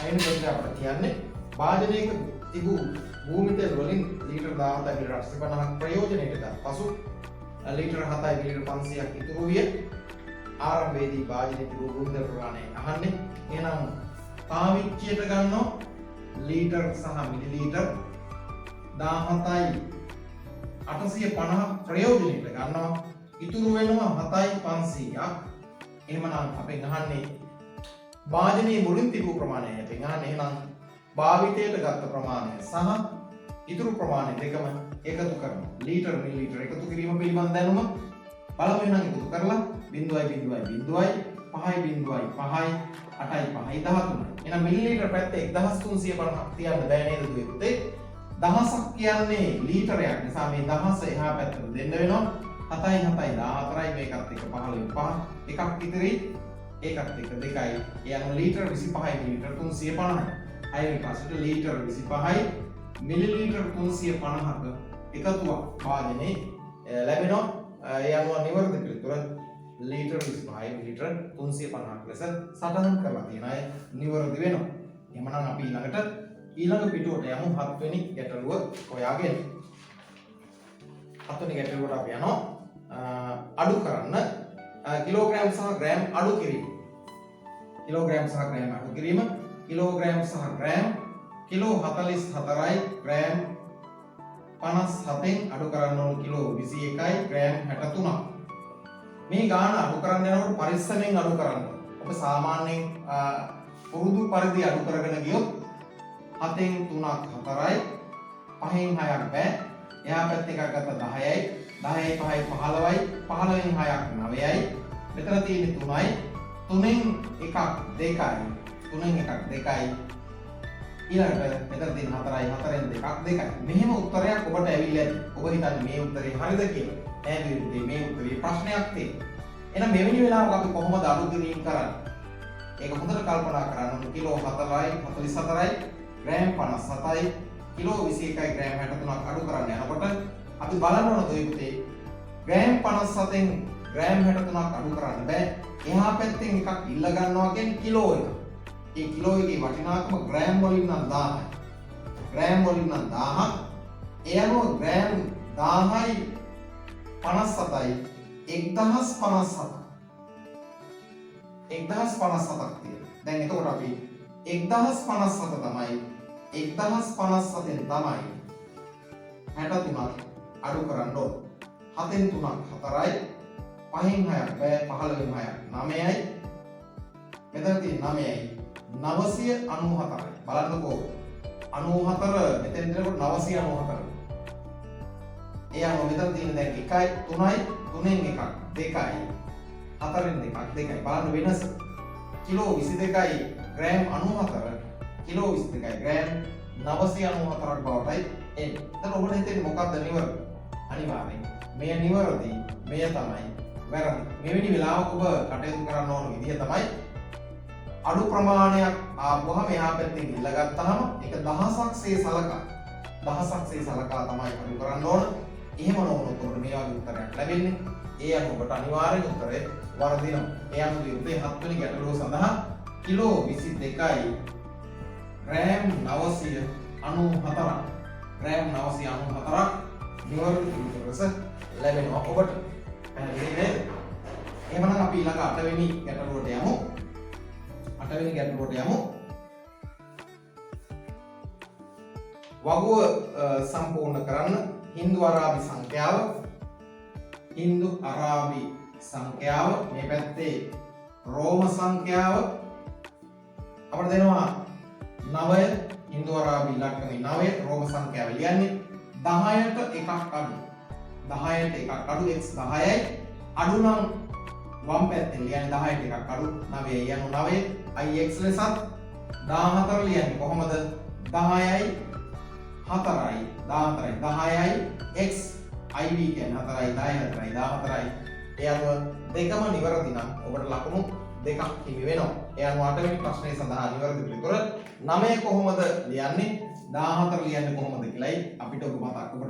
6 වෙනි ගැටලුව අපිට කියන්නේ වාදනයක තිබූ භූමි තෙල් වලින් ලීටර් 17යි ලීටර් 850ක් ප්‍රයෝජනයට ගත් පසු ලීටර් 7යි ලීටර් 500ක් ඉතුරු විය. ආරම්භයේදී වාදනයේ තිබූ භූමි තෙල් ප්‍රමාණය අහන්නේ. එහෙනම් පාවිච්චියට ගන්නවා ලීටර් සහ මිලිලීටර් 17යි 850ක් ප්‍රයෝජනයට ගන්නවා ඉතුරු වෙනවා 7,500ක්. එහෙමනම් අපෙන් අහන්නේ භාජනයේ මුලින් තිබූ ප්‍රමාණය අපෙන් අහන්නේ එහෙනම් භාවිතයට ගත්ත ප්‍රමාණය සහ ඉතුරු ප්‍රමාණය දෙකම එකතු කරනවා. ලීටර් මිලිලීටර් එකතු කිරීම පිළිබඳ දැනුම බලමු. එහෙනම් එකතු කරලා 0.0.0 5.5 8.5 13. එහෙනම් මිලිලීටර් පැත්තේ 1350ක් තියන්න බෑ නේද දුවේ පුතේ? දහසක් කියන්නේ ලීටරයක් නිසා මේ දහස එහා පැත්තට දෙන්න වෙනවා. 7යි 7යි 14යි මේකත් එක 15 එකක් ඉතිරි ඒකත් එක 2යි. ඒ අනුව ලීටර් 25යි මිලිලීටර් 350යි. අයවි පස්සට ලීටර් 25යි මිලිලීටර් 350ක එකතුවක් භාජනයේ ලැබෙනවා. ඒ අනුව නිවැරදි පිළිතුර ලීටර් 25යි මිලිලීටර් 350ක් ලෙස සටහන් කරලා තියෙන අය නිවැරදි වෙනවා. එහෙනම් අපි ඊළඟ පිටුවට යමු 7 වෙනි ගැටලුව හොයාගෙන. 7 වෙනි ගැටලුවට අපි යනවා අඩු කරන්න කිලෝග්‍රෑම් සහ ග්‍රෑම් අඩු කිරීම. කිලෝග්‍රෑම් සහ ග්‍රෑම් අඩු කිරීම. කිලෝග්‍රෑම් සහ ග්‍රෑම් කිලෝ 44යි ග්‍රෑම් 57න් අඩු කරන්න ඕන කිලෝ 21යි ග්‍රෑම් 63ක්. මේ ගාන අඩු කරන්න යනකොට පරිස්සමෙන් අඩු කරන්න. ඔබ සාමාන්‍යයෙන් පුරුදු පරිදි අඩු කරගෙන ගියොත් 7න් 3ක් 4යි 5න් 6ක් බෑ. එහා පැත්තේ එකක් ගත්ත 10යි 10යි 5යි 15යි 15න් 6ක් 9යි. මෙතන තියෙන්නේ 3යි 3න් එකක් 2යි 3න් එකක් 2යි. ඊළඟට මෙතන තියෙන 4යි 4න් දෙකක් 2යි. මෙහෙම උත්තරයක් ඔබට ඇවිල්ලා ඇති. ඔබ හිතන්නේ මේ උත්තරේ හරිද කියලා. නෑ විරුද්ධේ මේ උත්තරේ ප්‍රශ්නයක් තියෙනවා. එහෙනම් මෙවැනි වෙලාවක අපි කොහොමද අඩු කිරීම කරන්නේ? ඒක හොඳට කල්පනා කරන්න ඕන. කිලෝ 4යි 44යි ග්‍රෑම් 57යි කිලෝ 21යි ග්‍රෑම් 63ක් අඩු කරන්න යනකොට අපි බලන්න ඕන දුවේ පුතේ ග්‍රෑම් 57න් ග්‍රෑම් 63ක් අඩු කරන්න බෑ. එහා පැත්තෙන් එකක් ඉල්ල ගන්නවා කියන්නේ කිලෝ එක. ඒ කිලෝ එකේ වටිනාකම ග්‍රෑම් වලින් නම් 1000යි. ග්‍රෑම් වලින් නම් 1000ක්. ඒ අනුව ග්‍රෑම් 1000යි 57යි 1057ක්. 1057ක් තියෙනවා. දැන් එතකොට අපි 1057 තමයි 1057න් තමයි 63ක් අඩු කරන්න ඕන. 7න් 3ක් 4යි 5න් 6ක් බෑ 15න් 6ක් 9යි. මෙතන තියෙන 9යි 994යි. බලන්නකෝ 94 මෙතෙන් දෙනකොට 994. ඒ අනුව මෙතන තියෙන දැන් 1යි 3යි 3න් එකක් 2යි 4න් දෙකක් 2යි. බලන්න වෙනස. කිලෝ 22යි ග්‍රෑම් 94 කිලෝ 22යි ග්‍රෑම් 994ක් බවටයි එන්නේ. එතන ඔබට හිතෙන්නේ මොකක්ද නිවැරදි? අනිවාර්යෙන් මෙය නිවැරදි. මෙය තමයි වැරදි. මෙවැනි වෙලාවක ඔබ කටයුතු කරන්න ඕන විදිහ තමයි අඩු ප්‍රමාණයක් ආවම එහා පැත්තෙන් ඉල්ලගත්තාම ඒක දහසක්සේ සලකා තමයි අඩු කරන්න ඕන. එහෙම නොවුනොත් ඔබට මේ වගේ උත්තරයක් ලැබෙන්නේ. ඒ අනුව ඔබට අනිවාර්යෙන් උත්තරේ වර්ධිනවා. ඒ අනුව ඉතින් 7 වෙනි ගැටලුව සඳහා කිලෝ 22යි ග්‍රෑම් 994ක් ග්‍රෑම් 994ක් නිවැරදි පිළිතුරස ලැබෙනවා ඔබට. පැහැදිලි නේද? එහෙනම් අපි ඊළඟ 8 වෙනි ගැටලුවට යමු. 8 වෙනි ගැටලුවට යමු. වගුව සම්පූර්ණ කරන්න හින්දු අරාබි සංඛ්‍යාව මේ පැත්තේ රෝම සංඛ්‍යාව අපිට දෙනවා 9 හින්දු අරාබි ඉලක්කමේ 9 රෝම සංඛ්‍යාව ලියන්නේ 10ට එකක් අඩු. 10ට එකක් අඩු x 10යි අඩු නම් වම් පැත්තෙන් ලියන්නේ 10ට එකක් අඩු 9යි යනු 9 ix ලෙසත් 14 ලියන්නේ කොහොමද? 10යි 4යි 14යි 10යි x iv කියන්නේ 4යි 10යි 14යි. ඒ අනුව දෙකම නිවැරදි නම් ඔබට ලකුණු දෙකක් හිමි වෙනවා. ඒ අනුව 8 වෙනි ප්‍රශ්නය සඳහා නිවැරදි පිළිතුර 9 කොහොමද ලියන්නේ 14 ලියන්නේ කොහොමද කියලායි අපිට ඔබට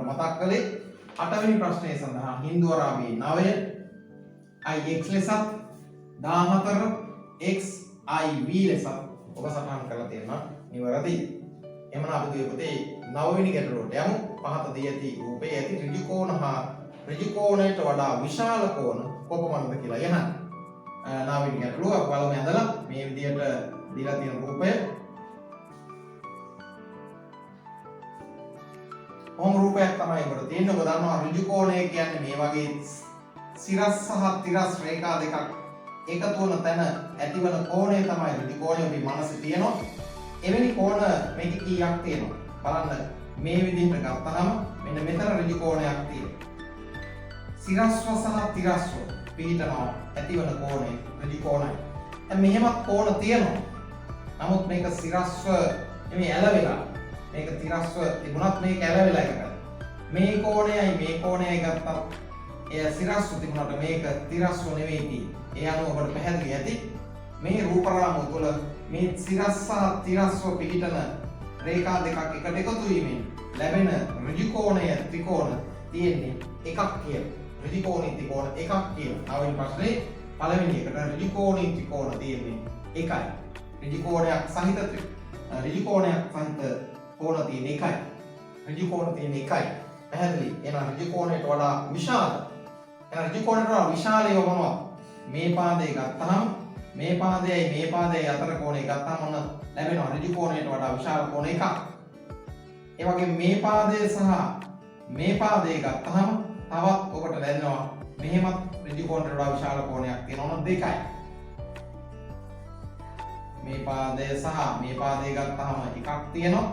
මතක් කළේ. 8 වෙනි ප්‍රශ්නය සඳහා හින්දු අරාබියේ 9 ix ලෙසත් 14 x iv ලෙසත් ඔබ සටහන් කරලා තියෙනවා නිවැරදි. එහෙනම් අපි දුවේ 9 වෙනි ගැටලුවට යමු. පහත දී ඇති රූපයේ ඇති ඍජු කෝණ හා ඍජු කෝණයට වඩා විශාල කෝණ කොපමණද කියලා යහන. 9 වෙනි ගැටලුව අපි බලමු ඇඳලා මේ විදියට දීලා තියෙන රූපය. ඕම් රූපයක් තමයි ඔබට තියෙන්නේ. ඔබ දන්නවා ඍජු කෝණය කියන්නේ මේ වගේ සිරස් සහ තිරස් රේඛා දෙකක් එකතු වන තැන ඇතිවන කෝණය තමයි ඍජු කෝණය ඔබේ මනසේ තියෙනවා. එවැනි කෝණ මේක කීයක් තියෙනවා බලන්න. මේ විදිහට ගත්තාම මෙන්න මෙතන ඍජු කෝණයක් තියෙනවා. සිරස්ව සහ තිරස්ව පිහිටනවා ඇතිවන කෝණය ඍජු කෝණයි. දැන් මෙහෙමත් කෝණ තියෙනවා. නමුත් මේක සිරස්ව නෙමෙයි ඇලවෙලා. මේක තිරස්ව තිබුණත් මේක ඇලවෙලා එකයි. මේ කෝණයයි මේ කෝණයයි ගත්තා. එය සිරස්ව තිබුණාට මේක තිරස්ව නෙවෙයි තියෙන්නේ. ඒ අනුව ඔබට පැහැදිලි ඇති මේ රූප රාමුව තුළ මේ සිරස් සහ තිරස්ව පිහිටන රේඛා දෙකක් එකට එකතු වීමෙන් ලැබෙන ඍජු කෝණය ත්‍රිකෝණ තියෙන්නේ එකක් කියලා. ඍජු කෝණී ත්‍රිකෝණ එකක් කියලා. ආවෙන ප්‍රශ්නේ පළවෙනි එකට ඍජු කෝණී ත්‍රිකෝණ තියෙන්නේ එකයි. ඍජු කෝණයක් සහිත කෝණ තියෙන්නේ එකයි. ඍජු කෝණ තියෙන්නේ එකයි. පැහැදිලි. එහෙනම් ඍජු කෝණයට වඩා විශාල. එහෙනම් ඍජු කෝණයට වඩා විශාලය මොනවද? මේ පාදේ ගත්තාම මේ පාදයයි අතර කෝණය ගත්තාම ඔන්න ලැබෙනවා ඍජු කෝණයට වඩා විශාල කෝණ එකක්. ඒ වගේම මේ පාදය සහ මේ පාදය ගත්තාම තවත් ඔබට ලැබෙනවා මෙහෙමත් ඍජු කෝණයට වඩා විශාල කෝණයක් තියෙනවා ඔන්න දෙකයි. මේ පාදය සහ මේ පාදය ගත්තාම එකක් තියෙනවා.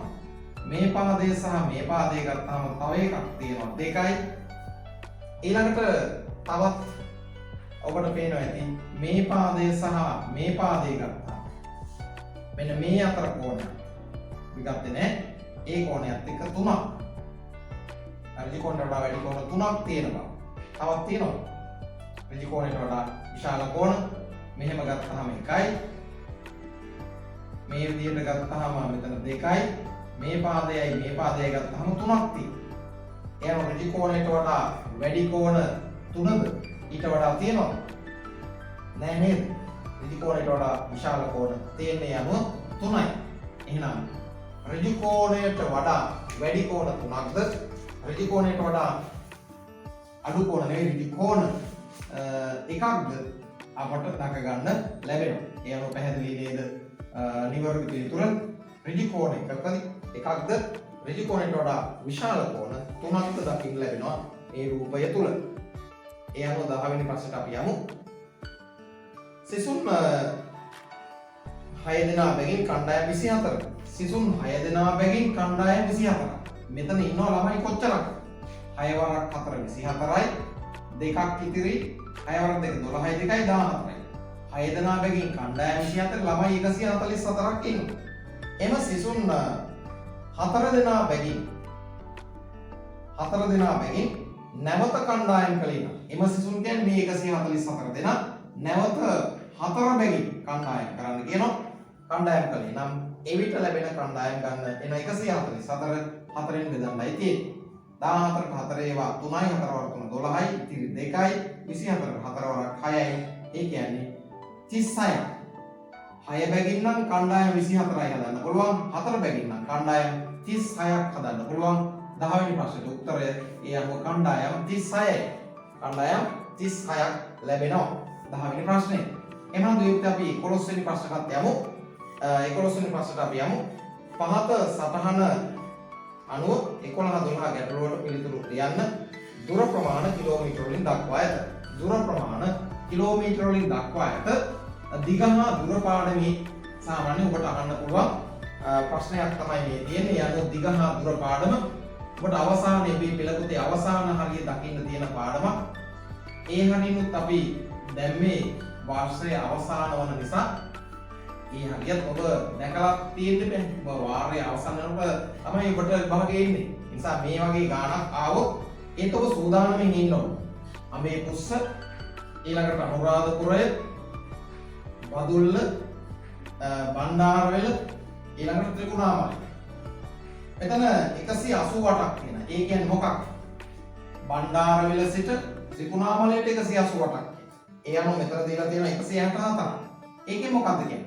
මේ පාදය සහ මේ පාදය ගත්තාම තව එකක් තියෙනවා දෙකයි. ඊළඟට තවත් ඔබට පේනවා ඇති මේ පාදය සහ මේ පාදය ගත්තා. මෙන්න මේ අතර කෝණයක්. අපි ගත්තේ නෑ. ඒ කෝණයත් එක්ක 3ක්. ඍජු කෝණයට වඩා වැඩි කෝණ 3ක් තියෙනවා. තවත් තියෙනවා. ඍජු කෝණයට වඩා විශාල කෝණ මෙහෙම ගත්තාම එකයි. මේ විදිහට ගත්තාම මෙතන දෙකයි. මේ පාදයයි ගත්තාම 3ක් තියෙනවා. එහෙනම් ඍජු කෝණයට වඩා වැඩි කෝණ 3ද ඊට වඩා තියෙනවා නෑ නේද? ඍජු කෝණයට වඩා විශාල කෝණ තියෙන්නේ යනුව 3යි. එහෙනම් ඍජු කෝණයට වඩා වැඩි කෝණ 3ක්ද ඍජු කෝණයට වඩා අඩු කෝණ නෙවෙයි ඍජු කෝණ එකක්ද අපට දක ගන්න ලැබෙනවා. ඒ අනුව පැහැදිලි නේද? නිවර්ග පිළිතුර ඍජු කෝණ එකක්ද ඍජු කෝණයට වඩා විශාල කෝණ 3ක්ද දකින්න ලැබෙනවා මේ රූපය තුල. ඒ අනුව 10 වෙනි ප්‍රශ්නට අපි යමු. සිසුන් 6 දෙනා බැගින් කණ්ඩායම් 24. සිසුන් 6 දෙනා බැගින් කණ්ඩායම් 24. මෙතන ඉන්නවා ළමයි කොච්චරක්? 6 වරක් 4 24යි. දෙකක් ඉතිරි 6 වරක් 2 12යි 2යි 14යි. 6 දෙනා බැගින් කණ්ඩායම් 24 ළමයි 144ක් ඉන්නවා. එම සිසුන් 4 දෙනා බැගින් නැවත කණ්ඩායම් කළේ නම් එම සිසුන් කියන්නේ මේ 144 දෙනා නැවත 4 බැගින් කණ්ඩායම් කරන්න කියනවා. කණ්ඩායම් කළේ නම් එවිට ලැබෙන කණ්ඩායම් ගන්න එන 144 4ෙන් බෙදන්නයි තියෙන්නේ. 14ට 4 ඒවා 3යි 4 වර 3 12යි ඉතිරි 2යි 24ට 4 වරක් 6යි. ඒ කියන්නේ 36යි. 6 බැගින් නම් කණ්ඩායම් 24යි හදන්න පුළුවන්. 4 බැගින් නම් කණ්ඩායම් 36ක් හදන්න පුළුවන්. 10 වෙනි ප්‍රශ්නෙට උත්තරය ඒ අනුව කණ්ඩායම් 36යි. කණ්ඩායම් 36ක් ලැබෙනවා 10 වෙනි ප්‍රශ්නේ. එහෙනම් දෙවියන් අපි 11 වෙනි ප්‍රශ්නකට යමු. 11 වෙනි ප්‍රශ්නට අපි යමු. පහත සටහන අනුව 11 12 ගැටළු වලට පිළිතුරු ලියන්න. දුර ප්‍රමාණ කිලෝමීටර වලින් දක්වා ඇත. දුර ප්‍රමාණ කිලෝමීටර වලින් දක්වා ඇත. දිග හා දුර පාඩමේ සාමාන්‍යයෙන් ඔබට අහන්න පුළුවන් ප්‍රශ්නයක් තමයි මේ තියෙන්නේ. යන දිග හා දුර පාඩම ඔබට අවසානයේ මේ පෙළ පොතේ අවසාන හරිය දකින්න තියෙන පාඩමක්. ඒ හරියනුත් අපි දැන් මේ වාර්ෂයේ අවසාන වන නිසා ඒ හරියත් ඔබ දැකලා තියෙන්න බෑ. ඔබ වාරයේ අවසන් වෙනකොට තමයි ඔබට භාගයේ ඉන්නේ. ඒ නිසා මේ වගේ ගාණක් ආවොත් ඒත් ඔබ සූදානම්ෙන් ඉන්න ඕන. අඹේ පුස්ස ඊළඟට අනුරාධපුරය බදුල්ල බණ්ඩාරවැල ඊළඟට ත්‍රිකුණාමලය. මෙතන 188ක් තියෙනවා. ඒ කියන්නේ මොකක්ද? බණ්ඩාරවැල සිට ත්‍රිකුණාමලයට 188ක්. ඒ අනුව මෙතන දීලා තියෙනවා 164ක්. ඒකේ මොකක්ද කියන්නේ?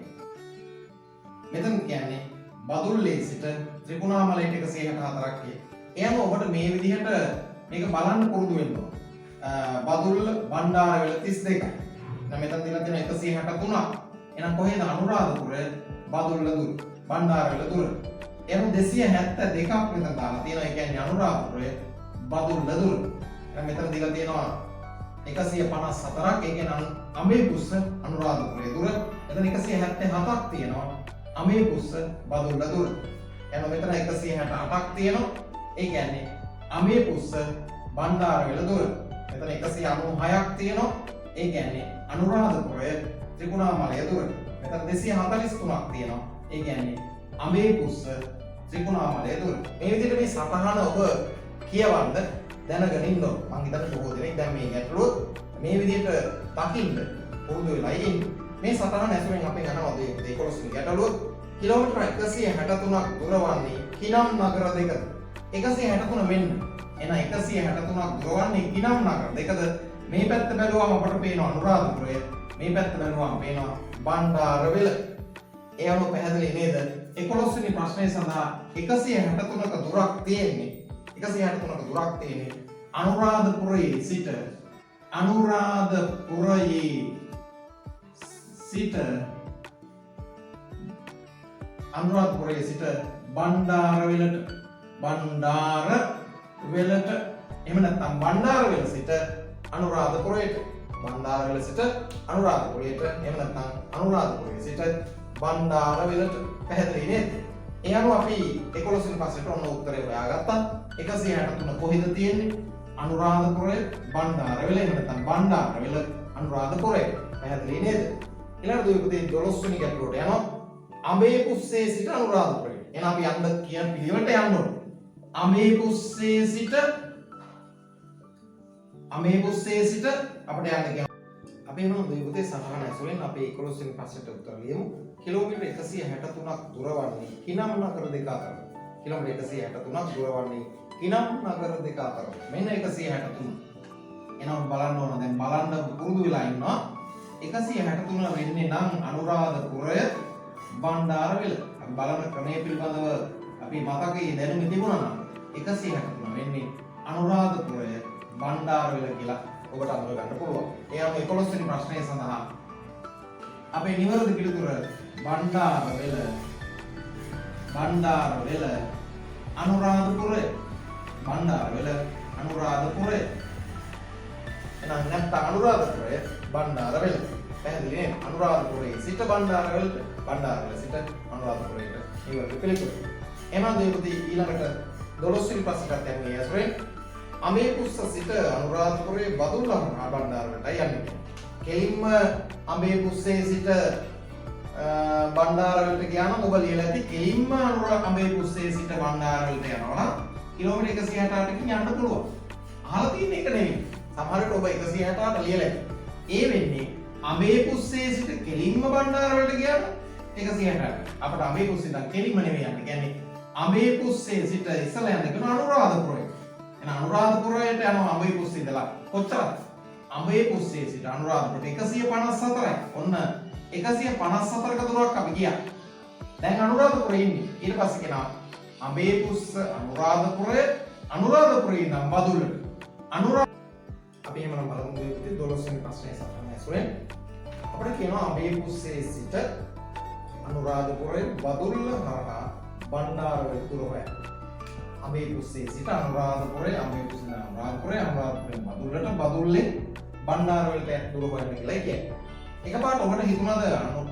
මෙතන කියන්නේ බදුල්ලේ සිට ත්‍රිකුණාමලයට 164ක් කියන. ඒ අනුව ඔබට මේ විදිහට මේක බලන්න පුරුදු වෙන්න ඕන. බදුල්ල බණ්ඩාරවැල 32යි. දැන් මෙතන දීලා තියෙනවා 163ක්. එහෙනම් කොහෙද අනුරාධපුර බදුල්ල දුර බණ්ඩාරවැල දුර. එහෙනම් 272ක් මෙතන දාලා තියෙනවා. ඒ කියන්නේ අනුරාධපුර බදුල්ල දුර. දැන් මෙතන දීලා තියෙනවා 154ක්. ඒ කියන්නේ අඹේපුස්ස අනුරාධපුරේ දුර. එතන 177ක් තියෙනවා අඹේපුස්ස බදුල්ල දුර. එහෙනම් මෙතන 168ක් තියෙනවා. ඒ කියන්නේ අඹේපුස්ස බණ්ඩාරවැල දුර. මෙතන 196ක් තියෙනවා. ඒ කියන්නේ අනුරාධපුරය ත්‍රිකුණාමලය දුර. මෙතන 243ක් තියෙනවා. ඒ කියන්නේ අඹේපුස්ස ත්‍රිකුණාමලය දුර. මේ විදිහට මේ සටහන ඔබ කියවන්න දැනගෙන ඉන්න ඕන. මම හිතන්නේ බොහෝ දෙනෙක් දැන් මේ ගැටලුව මේ විදිහට දකින්න පුරුදු වෙලා ඉන්නේ. මේ සටහන ඇසුරෙන් අපෙන් අහනවා 11 වෙනි ගැටලුව කිලෝමීටර් 163ක් දුර වන්නේ කිනම් නගර දෙකද? 163 මෙන්න. එහෙනම් 163ක් දුර වන්නේ කිනම් නගර දෙකද? මේ පැත්ත බැලුවම අපට පේනවා අනුරාධපුරය. මේ පැත්ත බැලුවම පේනවා බණ්ඩාරවැල. ඒ අනුව පැහැදිලි නේද? 11 වෙනි ප්‍රශ්නය සඳහා 163ක දුරක් තියෙන්නේ. 163ක දුරක් තියෙන්නේ අනුරාධපුරයේ සිට බණ්ඩාරවැලට එහෙම නැත්නම් බණ්ඩාරවැල සිට අනුරාධපුරයට එහෙම නැත්නම් අනුරාධපුරයේ සිට බණ්ඩාරවැලට. පැහැදිලි නේද? ඒ අනුව අපි 11 වෙනි ප්‍රශ්නෙට ඔන්න උත්තරේ හොයාගත්තා. 163 කොහෙද තියෙන්නේ? අනුරාධපුරය බණ්ඩාරවැල එහෙම නැත්නම් බණ්ඩාරවැල අනුරාධපුරය. පැහැදිලි නේද? ඊළඟ දුවපතේ 12 වෙනි ගැටලුවට යනවා. අඹේපුස්සේ සිට අනුරාධපුරය. එහෙනම් අපි යන්න කියන පිළිවෙලට යන්න ඕනේ. අඹේපුස්සේ සිට අපිට යන්න කියන අපි එහෙනම් දුවපතේ සටහන ඇසුරෙන් අපි 11 වෙනි ප්‍රශ්නෙට උත්තර ලියමු. කිලෝමීටර් 163ක් දුර වන්නේ කිනම් නගර දෙක අතර. කිලෝමීටර් 163ක් දුර වන්නේ කිනම් නගර දෙක අතර. මෙන්න 163. එහෙනම් බලන්න ඕන දැන් බලන්න පුරුදු වෙලා ඉන්නවා. 163 වෙන්නේ නම් අනුරාධපුරය බණ්ඩාරවැල. අපි බලන ක්‍රමයේ පිළිබඳව අපි මතකයේ දැනුම තිබුණා නම් 163 වෙන්නේ අනුරාධපුරය බණ්ඩාරවැල කියලා ඔබට අඳුර ගන්න පුළුවන්. ඒ අනුව 11 වෙනි ප්‍රශ්නය සඳහා අපේ නිවැරදි පිළිතුර බණ්ඩාරවැල අනුරාධපුරය. එහෙනම් නැත්නම් අනුරාධපුරය බණ්ඩාරවැල. පැහැදිලි නේද? අනුරාධපුරයේ සිට බණ්ඩාරවැලට, බණ්ඩාරවැල සිට අනුරාධපුරයට නිවැරදි පිළිතුර. එහෙනම් දෙවියන්ගේ ඊළඟට 12 වෙනි ප්‍රශ්නට යන්නේ ඇසුරෙන් අඹේපුස්ස සිට අනුරාධපුරයේ බදුල්ල හා බණ්ඩාරවැලට යන්නේ. කෙලින්ම අඹේපුස්සේ සිට බණ්ඩාරවැලට ගියා නම් ඔබ ලියලා ඇති කෙලින්ම අඹේපුස්සේ සිට බණ්ඩාරවැලට යනවා නම් කිලෝමීටර් 168කින් යන්න පුළුවන්. අහලා තියෙන එක නෙවෙයි. සමහර විට ඔබ 168ට ලියලා ඇති. ඒ වෙන්නේ අඹේපුස්සේ සිට කෙලින්ම බණ්ඩාරවැලට ගියා නම් 168ට. අපිට අඹේපුස්සේ ඉඳන් කෙලින්ම නෙවෙයි යන්නේ. කියන්නේ අඹේපුස්සේ සිට ඉස්සලා යන්න කියන අනුරාධපුරය. එහෙනම් අනුරාධපුරයට යනවා අඹේපුස්සේ ඉඳලා කොච්චරද? අඹේපුස්සේ සිට අනුරාධපුරට 154යි. ඔන්න 154ක දුරක් අපි ගියා. දැන් අනුරාධපුරේ ඉන්නේ. ඊට පස්සේ කියනවා අඹේපුස්ස අනුරාධපුරේ ඉඳන් බදුල්ලට. අපි එහෙමනම් බලමු 12 වෙනි ප්‍රශ්නේ සටහන ඇසුරෙන් අපිට කියනවා අඹේපුස්සේ සිට අනුරාධපුරේ බදුල්ල හරහා බණ්ඩාරවැල දුර හොයන්න. අඹේපුස්සේ සිට අනුරාධපුරේ අනුරාධපුරේ බදුල්ලට බදුල්ලෙන් බණ්ඩාරවැලට දුර හොයන්න කියලා කියන්නේ. එකපාරට ඔබට හිතුණාද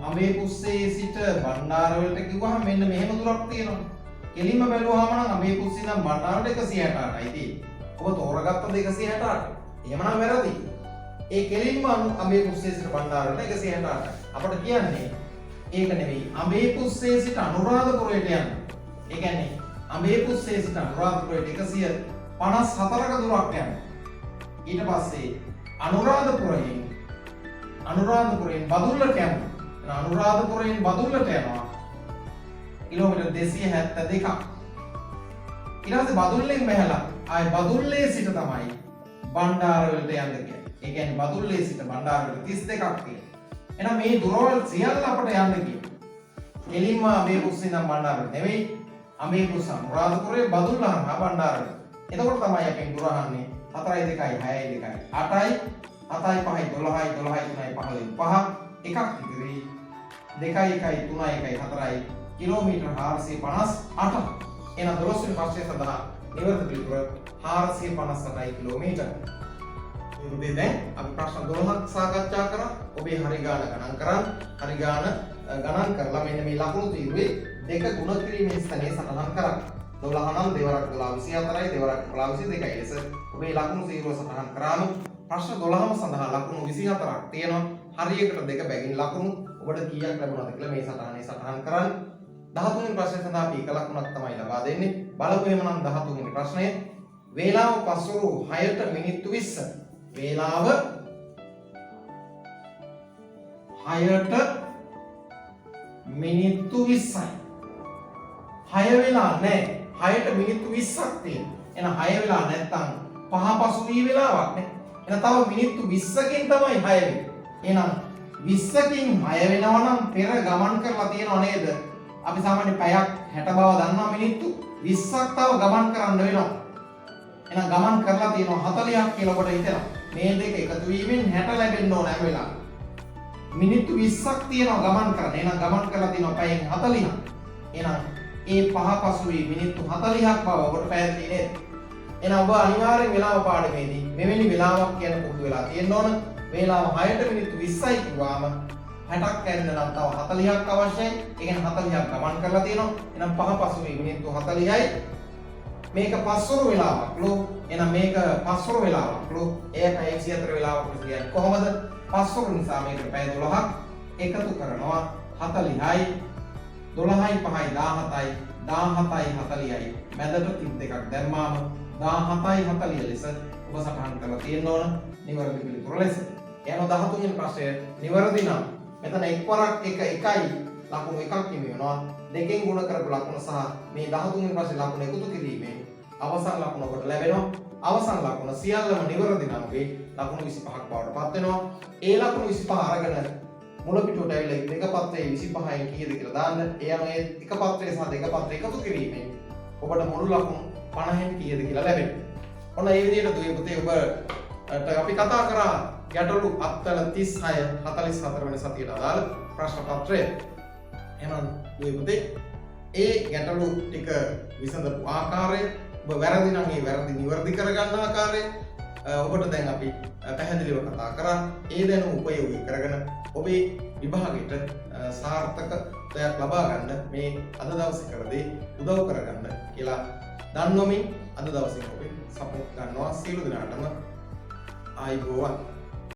අඹේපුස්සේ සිට බණ්ඩාරවැලට කිව්වහම මෙන්න මෙහෙම දුරක් තියෙනවා. කෙලින්ම බැලුවාම නම් අඹේපුස්සේ ඉඳන් බණ්ඩාරවැලට 168යි තියෙන්නේ. ඔබ තෝරගත්තද 168ට? එහෙමනම් වැරදි. ඒ කෙලින්ම අඹේපුස්සේ සිට බණ්ඩාරවැලට 168යි. අපිට කියන්නේ ඒක නෙවෙයි. අඹේපුස්සේ සිට අනුරාධපුරයට යන්න. ඒ කියන්නේ අඹේපුස්සේ සිට අනුරාධපුරයට 154ක දුරක් යන්න. ඊට පස්සේ අනුරාධපුරයෙන් බදුල්ලට යන්න. අනුරාධපුරයෙන් බදුල්ලට යනවා කිලෝමීටර් 272ක්. ඊට පස්සේ බදුල්ලෙන් බැහැලා ආයේ බදුල්ලේ සිට තමයි බණ්ඩාරවැලට යන්න කියන්නේ. ඒ කියන්නේ බදුල්ලේ සිට බණ්ඩාරවැලට 32ක් තියෙනවා. එහෙනම් මේ දුරවල් සියල්ල අපට යන්න කියනවා. කෙලින්ම අඹේපුස්සේ ඉඳන් බණ්ඩාරවැලට නෙවෙයි. අඹේපුස්ස අනුරාධපුරයේ බදුල්ල හරහා බණ්ඩාරවැල. එතකොට තමයි අපෙන් දුර අහන්නේ 4යි 2යි 6යි 2යි 8යි 7යි 5යි 12යි 12යි 3යි 15යි 5 එකක් ඉතිරි 2යි 1යි 3යි 1යි 4යි කිලෝමීටර් 458. එහෙනම් 12 වෙනි ප්‍රශ්නය සඳහා නිවැරදි පිළිතුර 458 කිලෝමීටර්. ඉතින් දැන් අපි ප්‍රශ්න 12ක් සාකච්ඡා කරා. ඔබේ හරි ගාන ගණන් කරන්. හරි ගාන ගණන් කරලා මෙන්න මේ ලකුණු තීරුවේ දෙක ගුණ කිරීමේ ස්ථානයේ සටහන් කරා. 12 නම් දෙවරක් 12 24යි දෙවරක් 12 22යි. ලෙස ඔබේ ලකුණු තීරුව සටහන් කරාම ප්‍රශ්න 12ම සඳහා ලකුණු 24ක් තියෙනවා. හරියකට දෙක බැගින් ලකුණු ඔබට කීයක් ලැබුණාද කියලා මේ සටහනේ සටහන් කරන්න. 13 වෙනි ප්‍රශ්නේ සඳහා අපි එක ලකුණක් තමයි ලබා දෙන්නේ. බලමු එහෙමනම් 13 වෙනි ප්‍රශ්නය. වේලාව පස්වරු 6ට මිනිත්තු 20. වේලාව 6ට මිනිත්තු 20යි. 6 වෙලා නැහැ. 6ට මිනිත්තු 20ක් තියෙනවා. එහෙනම් 6 වෙලා නැත්තම් පහ පසු වී වෙලාවක් නේ. එහෙනම් තව මිනිත්තු 20කින් තමයි 6 වෙන්නේ. එහෙනම් 20කින් 6 වෙනවා නම් පෙර ගමන් කරලා තියෙනව නේද? අපි සාමාන්‍ය පැයක් 60 බව දන්නවා මිනිත්තු 20ක් තව ගමන් කරන්න වෙනවා. එහෙනම් ගමන් කරලා තියෙනවා 40ක් කියලා ඔබට හිතෙනවා. මේ දෙක එකතු වීමෙන් 60 ලැබෙන්න ඕන හැම වෙලාවෙම. මිනිත්තු 20ක් තියෙනවා ගමන් කරන්න. එහෙනම් ගමන් කරලා තියෙනවා පැයෙන් 40ක්. එහෙනම් ඒ පහ පසු වී මිනිත්තු 40ක් බව ඔබට පැහැදිලි නේද? එහෙනම් ඔබ අනිවාර්යෙන් වෙලාව පාඩමේදී මෙවැනි වෙලාවක් කියන පුරුදු වෙලා තියෙන්න ඕන. වේලාව 6ට මිනිත්තු 20යි කිව්වාම 60ක් කැරෙන්න නම් තව 40ක් අවශ්‍යයි. ඒ කියන්නේ 40ක් ගමන් කරලා තියෙනවා. එහෙනම් පහ පසු වී මිනිත්තු 40යි. මේක පස්වරු වෙලාවක්ලු. එහෙනම් මේක පස්වරු වෙලාවක්ලු. ඒක 104 වෙලාවක් කියන්නේ කොහොමද? පස්වරු නිසා මේක පැය 12ක් එකතු කරනවා 40යි 12යි 5යි 17යි 17යි 40යි මැදට 32ක් දැම්මාම 17යි 40 ලෙස ඔබ සටහන් කරලා තියෙන්න ඕන නිවැරදි පිළිතුර ලෙස. එනවා 13 වෙනි ප්‍රශ්නය නිවැරදි නම් මෙතන එක්වරක් එක එකයි ලකුණු එකක් හිමි වෙනවා. දෙකෙන් ගුණ කරපු ලකුණ සහ මේ 13 වෙනි ප්‍රශ්නේ ලකුණ එකතු කිරීමෙන් අවසන් ලකුණ ඔබට ලැබෙනවා. අවසන් ලකුණ සියල්ලම නිවැරදි නම් වේ ලකුණු 25ක් බවට පත් වෙනවා. ඒ ලකුණු 25 අරගෙන මුල පිටුවට ඇවිල්ලා දෙක පත්‍රයේ 25න් කීයද කියලා දාන්න. ඒ අනුව එක පත්‍රය සහ දෙක පත්‍රය එකතු කිරීමෙන් ඔබට මුළු ලකුණු 50න් කීයද කියලා ලැබෙනවා. ඔන්න ඒ විදිහට දුවේ පුතේ ඔබට අපි කතා කරා ගැටලු අත්තල 36 44 වෙනි සතියට අදාළ ප්‍රශ්න පත්‍රය. එහෙනම් දුවේ පුතේ ඒ ගැටලු ටික විසඳපු ආකාරය ඔබ වැරදි නම් ඒ වැරදි නිවැරදි කරගන්න ආකාරය ඔබට දැන් අපි පැහැදිලිව කතා කරා. ඒ දැනුම උපයෝගී කරගෙන ඔබේ විභාගයට සාර්ථකත්වයක් ලබා ගන්න මේ අද දවසේ කරදී උදව් කරගන්න කියලා දන්වමින් අද දවසේ ඔබේ සපෝට් ගන්නවා. සියලු දෙනාටම ආයුබෝවන්.